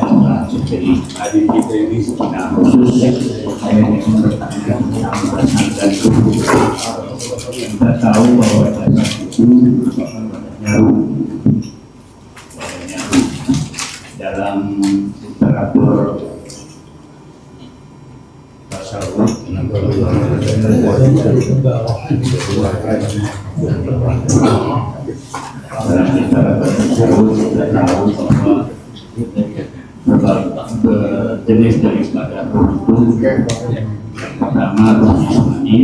jadi adik kita ini sekitar khusus kita tahu bahwa dasar itu nyaru dalam literatur tasawuf dalam literatur tasawuf kita tahu bahwa jenis daripada ruh itu yang pertama ruh jasmani,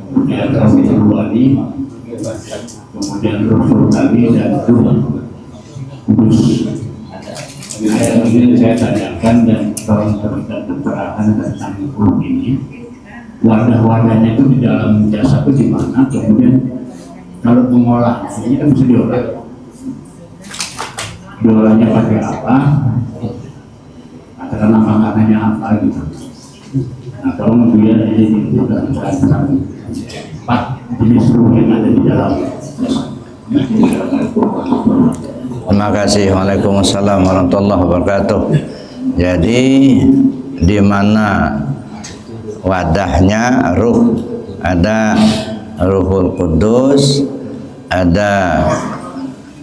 kemudian ruh ruhani, kemudian ruh rohani dan ruh kudus. Ini saya tanyakan dan tolong berikan keterangan tentang ruh ini. Wadah-wadahnya itu di dalam jasa itu di mana? Kemudian kalau mengolah ini kan bisa diolah. Diolahnya pakai apa? Karena makanannya apa gitu. Nah, kalau kemudian ini dijelaskan 4 jenis ruh yang ada di dalam. Terima kasih. Waalaikumsalam warahmatullahi wabarakatuh. Jadi di mana wadahnya ruh, ada Ruhul Kudus, ada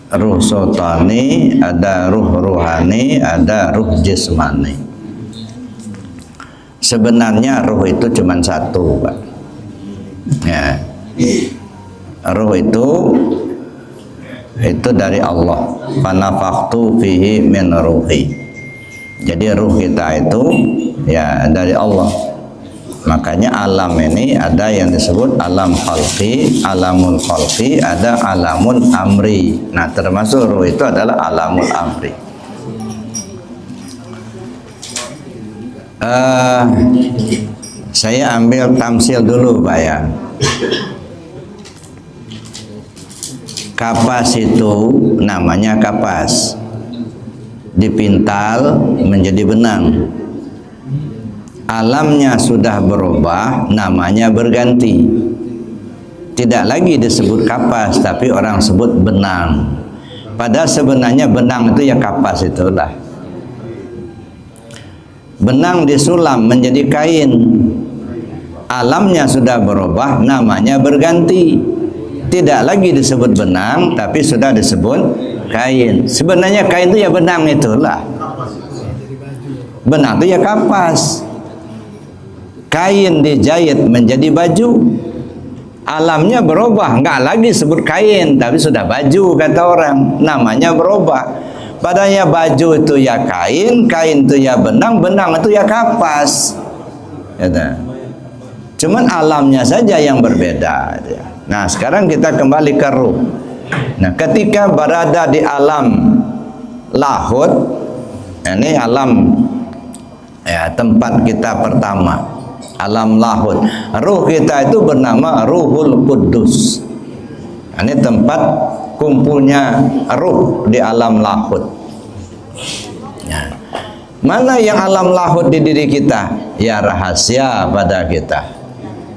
ruh sultani, ada ruh ruhani, ada ruh jasmani. Sebenarnya ruh itu cuma satu, Pak. Ya. Ruh itu dari Allah. Fanafaktu fihi min ruhi. Jadi ruh kita itu ya dari Allah. Makanya alam ini ada yang disebut alam khalqi, alamul khalqi, ada alamun amri. Nah, termasuk ruh itu adalah alamul amri. Saya ambil tamsil dulu, Pak ya. Kapas itu namanya kapas, dipintal menjadi benang. Alamnya sudah berubah, namanya berganti. Tidak lagi disebut kapas, tapi orang sebut benang. Padahal sebenarnya benang itu ya kapas itulah. Benang disulam menjadi kain. Alamnya sudah berubah, namanya berganti. Tidak lagi disebut benang, tapi sudah disebut kain. Sebenarnya kain itu ya benang itulah. Benang itu ya kapas. Kain dijahit menjadi baju. Alamnya berubah, nggak lagi sebut kain, tapi sudah baju kata orang. Namanya berubah. Padahal baju itu ya kain, kain itu ya benang, benang itu ya kapas. Cuman alamnya saja yang berbeda. Nah, sekarang kita kembali ke ruh. Nah, ketika berada di alam lahut, ini alam ya, tempat kita pertama. Alam lahut, ruh kita itu bernama Ruhul Kudus. Ini tempat kumpulnya ruh di alam lahut. Ya. Mana yang alam lahut di diri kita? Ya rahasia pada kita.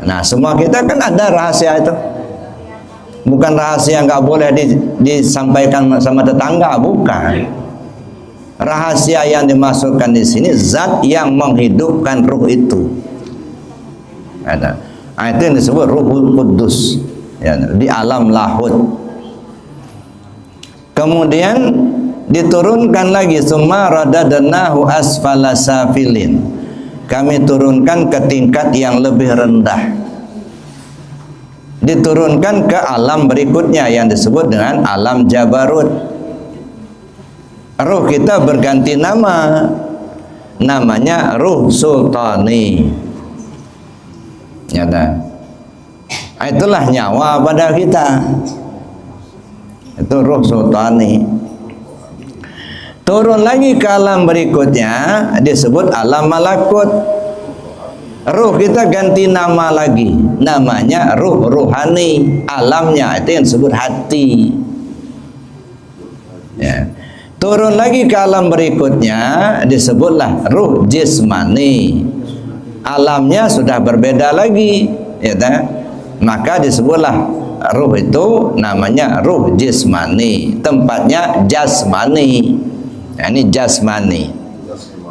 Nah, semua kita kan ada rahasia itu. Bukan rahasia nggak boleh disampaikan sama tetangga, bukan. Rahasia yang dimasukkan di sini zat yang menghidupkan ruh itu. Ada. Itu yang disebut Ruhul Kudus, ya, di alam lahud. Kemudian diturunkan lagi, summa radadnahu asfala safilin. Kami turunkan ke tingkat yang lebih rendah. Diturunkan ke alam berikutnya yang disebut dengan alam Jabarut. Ruh kita berganti nama, namanya ruh sultani. Ya, itulah nyawa pada kita. Itu ruh sultani. Turun lagi ke alam berikutnya disebut alam malakut. Ruh kita ganti nama lagi, namanya ruh ruhani. Alamnya itu yang disebut hati. Ya. Turun lagi ke alam berikutnya disebutlah ruh jismani. Alamnya sudah berbeda lagi, ya tak? Maka disebutlah ruh itu namanya ruh jismani. Tempatnya jasmani. Nah, ini jasmani.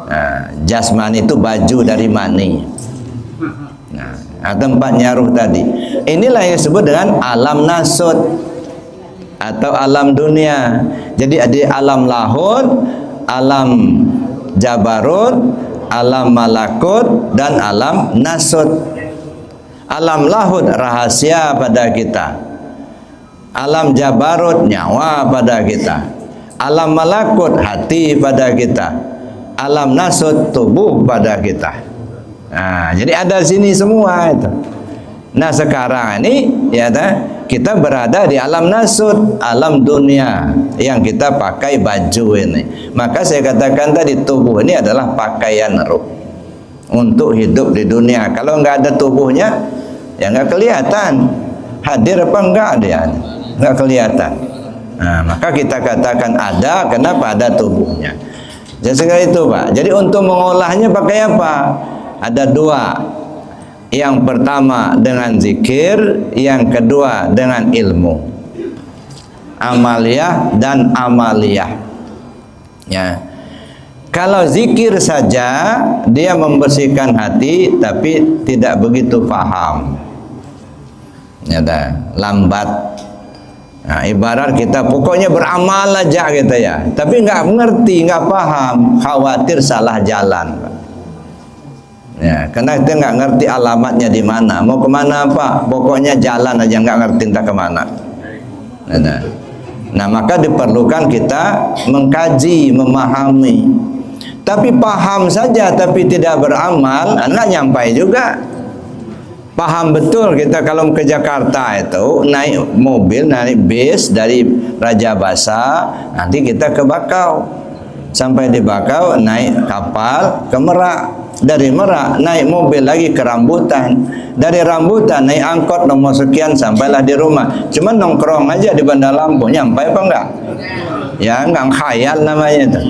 Nah, jasmani itu baju dari mani. Nah, tempatnya ruh tadi. Inilah yang disebut dengan alam nasut atau alam dunia. Jadi ada alam lahud, alam jabarut, alam malakut, dan alam nasut. Alam lahud rahasia pada kita, alam jabarut nyawa pada kita, alam malakut hati pada kita, alam nasut tubuh pada kita. Nah, jadi ada sini semua itu. Nah sekarang ini ya kita berada di alam nasut, alam dunia yang kita pakai baju ini. Maka saya katakan tadi tubuh ini adalah pakaian ruh untuk hidup di dunia. Kalau nggak ada tubuhnya ya nggak kelihatan hadir apa enggak dia, nggak kelihatan. Nah, maka kita katakan ada, kenapa ada tubuhnya. Jadi sekali itu Pak. Jadi untuk mengolahnya pakai apa? Ada dua. Yang pertama dengan zikir, yang kedua dengan ilmu. Amaliyah dan amaliyah. Ya. Kalau zikir saja dia membersihkan hati tapi tidak begitu paham. Ya, lambat. Nah, ibarat kita pokoknya beramal aja gitu ya, tapi nggak mengerti, nggak paham, khawatir salah jalan. Ya, karena kita nggak ngerti alamatnya di mana, mau kemana Pak, pokoknya jalan aja nggak ngerti entah kemana. Nah, maka diperlukan kita mengkaji, memahami. Tapi paham saja tapi tidak beramal, nggak nyampai juga. Paham betul kita kalau ke Jakarta itu naik mobil, naik bis dari Raja Basa, nanti kita ke Bakau. Sampai di Bakau naik kapal ke Merak. Dari Merak naik mobil lagi ke Rambutan, dari Rambutan naik angkot nomor sekian sampailah di rumah. Cuma nongkrong aja di Bandar Lampung, nyampai apa enggak? Ya enggak, khayal namanya itu.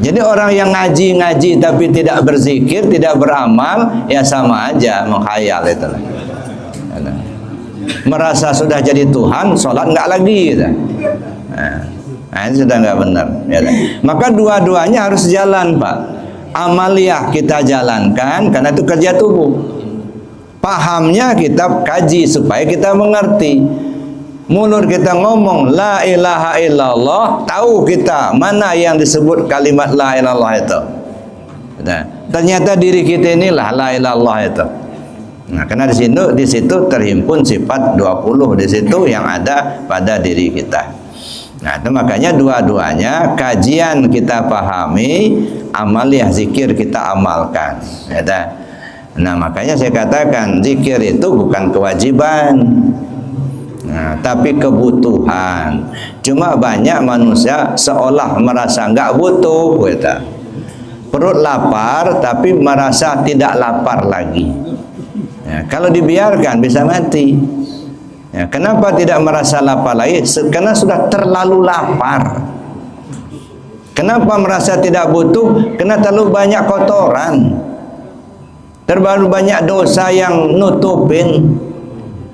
Jadi orang yang ngaji tapi tidak berzikir, tidak beramal, ya sama aja menghayal itu. Merasa sudah jadi Tuhan, sholat enggak lagi gitu. Nah, ini sudah enggak benar. Ya. Maka dua-duanya harus jalan Pak. Amaliyah kita jalankan karena itu kerja tubuh. Pahamnya kita kaji supaya kita mengerti. Mulut kita ngomong la ilaha illallah, tahu kita mana yang disebut kalimat la ilaha illallah itu. Nah, ternyata diri kita inilah la ilaha illallah itu. Nah, karena di situ terhimpun sifat 20 di situ yang ada pada diri kita. Nah, itu makanya dua-duanya kajian kita pahami, amaliyah zikir kita amalkan. Ya, nah, makanya saya katakan zikir itu bukan kewajiban, nah, tapi kebutuhan. Cuma banyak manusia seolah merasa nggak butuh, gitu. Perut lapar tapi merasa tidak lapar lagi. Ya, kalau dibiarkan bisa mati. Ya, kenapa tidak merasa lapar lagi? Karena sudah terlalu lapar. Kenapa merasa tidak butuh? Karena terlalu banyak kotoran, terlalu banyak dosa yang nutupin,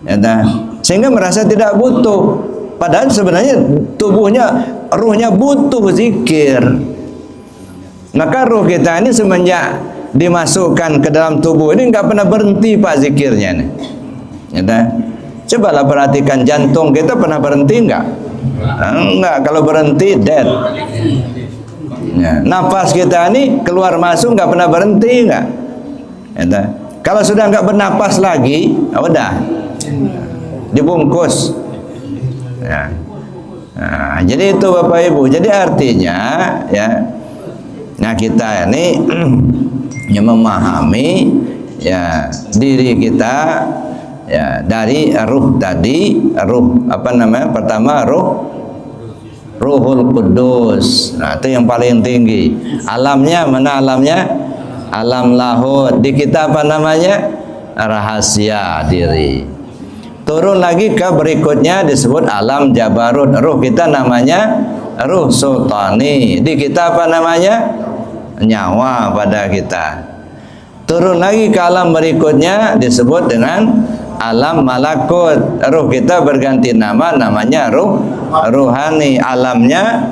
ya, sehingga merasa tidak butuh. Padahal sebenarnya tubuhnya, ruhnya butuh zikir, Maka ruh kita ini semenjak dimasukkan ke dalam tubuh ini nggak pernah berhenti Pak zikirnya nih. Ya, cobalah perhatikan jantung kita pernah berhenti nggak? Enggak, kalau berhenti dead. Ya, nafas kita ini keluar masuk nggak pernah berhenti nggak? Ya, kalau sudah nggak bernapas lagi, udah dibungkus. Ya. Nah, jadi itu Bapak Ibu. Jadi artinya ya, nah kita ini yang memahami ya diri kita ya dari ruh tadi, ruh apa namanya? Pertama Ruhul Kudus. Nah, itu yang paling tinggi. Alamnya mana alamnya? Alam lahut. Di kita apa namanya? Rahasia diri. Turun lagi ke berikutnya disebut alam Jabarut. Ruh kita namanya Ruh Sultani. Di kita apa namanya? Nyawa pada kita. Turun lagi ke alam berikutnya disebut dengan alam malakut. Ruh kita berganti nama, namanya ruh ruhani. Alamnya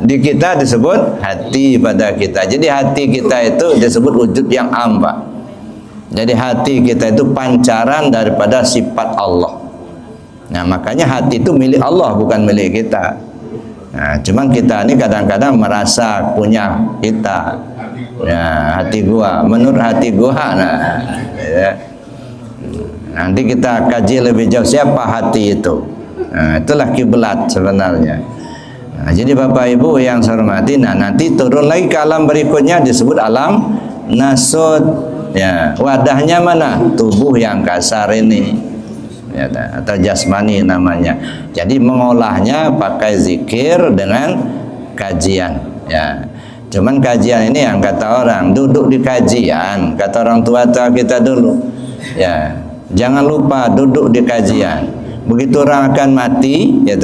di kita disebut hati pada kita. Jadi hati kita itu disebut wujud yang amba. Jadi hati kita itu pancaran daripada sifat Allah. Nah, makanya hati itu milik Allah, bukan milik kita. Nah, cuman kita ini kadang-kadang merasa punya kita. Ya, hati gua, menurut hati gua. Nah, ya. Nanti kita kaji lebih jauh siapa hati itu. Nah, itulah kiblat sebenarnya. Nah, jadi Bapak Ibu yang saya hormati, nah nanti turun lagi ke alam berikutnya disebut alam nasut. Ya, wadahnya mana? Tubuh yang kasar ini. Ya, atau jasmani namanya. Jadi mengolahnya pakai zikir dengan kajian. Ya. Cuman kajian ini yang kata orang duduk di kajian, kata orang tua kita dulu. Ya. Jangan lupa duduk di kajian. Begitu orang akan mati, ya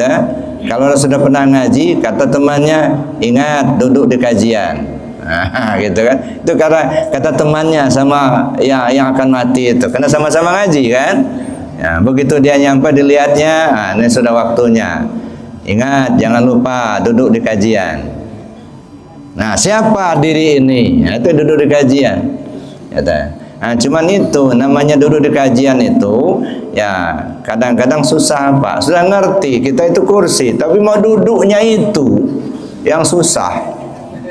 kalau sudah pernah ngaji, kata temannya, ingat duduk di kajian. Nah, gitu kan? Itu karena kata temannya sama yang akan mati itu, karena sama-sama ngaji kan? Ya, begitu dia nyampe dilihatnya, nah, ini sudah waktunya. Ingat, jangan lupa duduk di kajian. Nah, siapa diri ini? Ya, itu duduk di kajian. Ya, nah, cuman itu namanya duduk di kajian itu ya kadang-kadang susah Pak. Sudah ngerti kita itu kursi, tapi mau duduknya itu yang susah.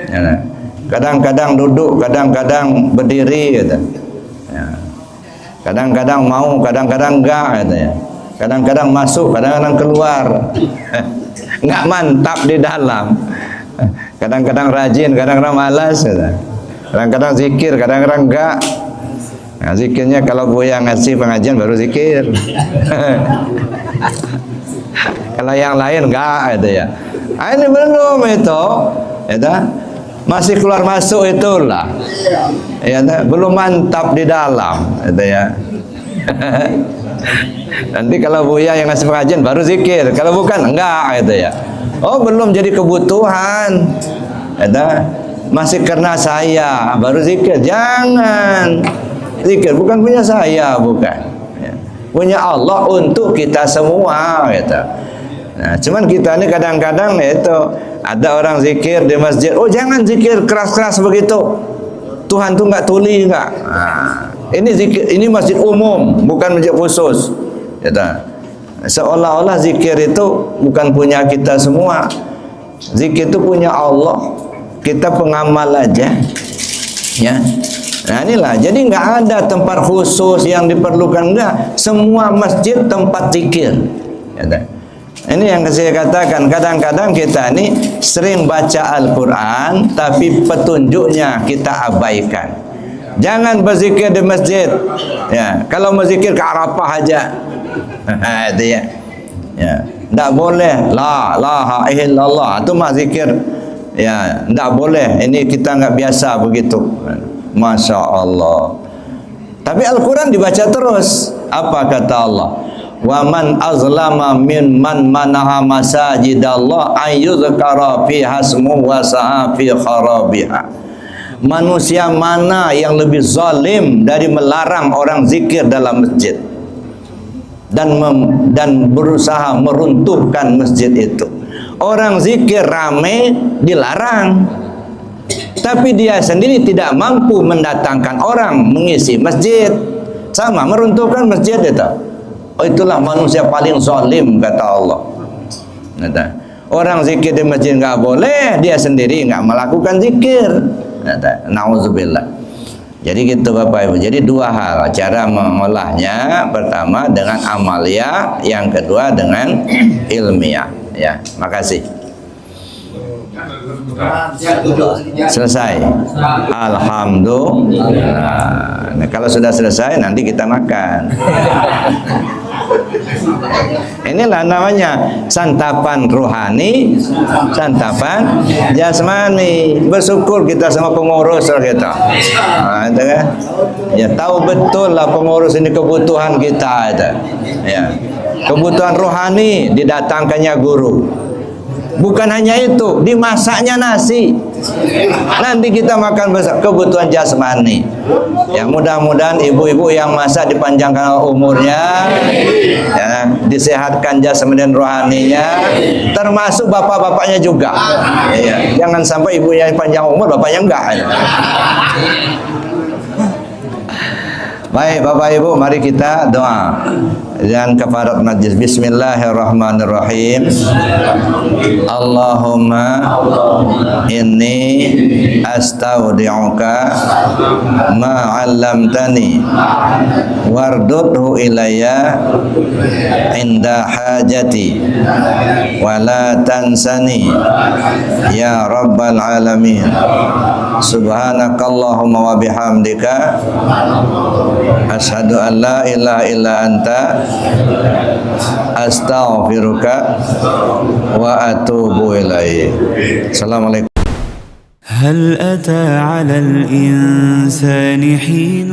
Ya, kadang-kadang duduk, kadang-kadang berdiri gitu. Ya. Kadang-kadang mau, kadang-kadang enggak gitu ya. Kadang-kadang masuk, kadang-kadang keluar. Enggak mantap di dalam. Kadang-kadang rajin, kadang-kadang malas gitu. Kadang-kadang zikir, kadang-kadang enggak. Nah, zikirnya kalau Buya ngasih pengajian baru zikir. Kalau yang lain enggak gitu ya. Nah, ini belum itu, ya masih keluar masuk itulah. Ya, belum mantap di dalam, gitu ya. Nanti kalau Buya yang ngasih pengajian baru zikir, kalau bukan enggak, gitu ya. Oh, belum jadi kebutuhan, gitu. Masih karena saya baru zikir, jangan. Zikir bukan punya saya, bukan. Ya. Punya Allah untuk kita semua, gitu. Nah, cuman kita ini kadang-kadang itu ada orang zikir di masjid. Oh, jangan zikir keras-keras begitu. Tuhan tuh nggak tuli nggak. Nah, ini zikir, ini masjid umum, bukan masjid khusus. Gitu. Seolah-olah zikir itu bukan punya kita semua. Zikir itu punya Allah. Kita pengamal aja. Ya. Nah, inilah, jadi nggak ada tempat khusus yang diperlukan, enggak. Semua masjid tempat zikir. Ya, ini yang saya katakan, kadang-kadang kita ini sering baca Al-Quran, tapi petunjuknya kita abaikan. Jangan berzikir di masjid. Ya, kalau berzikir ke Arafah aja, itu ya. Ya, tidak boleh. La ilaha illallah itu mah zikir. Ya, tidak boleh. Ini kita nggak biasa begitu. Masya Allah. Tapi Al-Quran dibaca terus. Apa kata Allah? Wa man azlama mimman manaha masajidallah ayyuzkara fi hasmu wa sa'a fi kharabiha. Manusia mana yang lebih zalim dari melarang orang zikir dalam masjid dan berusaha meruntuhkan masjid itu. Orang zikir rame dilarang. tapi dia sendiri tidak mampu mendatangkan orang mengisi masjid, sama meruntuhkan masjid itu. Oh, itulah manusia paling zalim, kata Allah. Kata, orang zikir di masjid nggak boleh, dia sendiri nggak melakukan zikir. Kata, nauzubillah. Jadi gitu Bapak Ibu. Jadi dua hal cara mengolahnya. Pertama dengan amalia, yang kedua dengan ilmiah. Ya, makasih. Selesai. Alhamdulillah. Nah, kalau sudah selesai nanti kita makan. Inilah namanya santapan rohani, santapan jasmani. Bersyukur kita sama pengurus kita. Nah, itu kan? Ya, tahu betul lah pengurus ini kebutuhan kita itu. Ya. Kebutuhan rohani didatangkannya guru. Bukan hanya itu, dimasaknya nasi. Nanti kita makan kebutuhan jasmani. Ya, mudah-mudahan ibu-ibu yang masak dipanjangkan umurnya, ya, disehatkan jasmani dan rohaninya, termasuk bapak-bapaknya juga. Ya, jangan sampai ibunya panjang umur, bapaknya enggak. Baik Bapak Ibu, mari kita doa dan kafarat majlis. Bismillahirrahmanirrahim. Allahumma inni astaudi'uka ma 'allamtani wardudhu ilayya inda hajati wa la tansani ya rabbal alamin. Subhanakallahumma wa bihamdika asyhadu an la ilaha illa anta astaghfiruka wa atubu ilaik. Assalamualaikum. هل أتى على الإنسان حين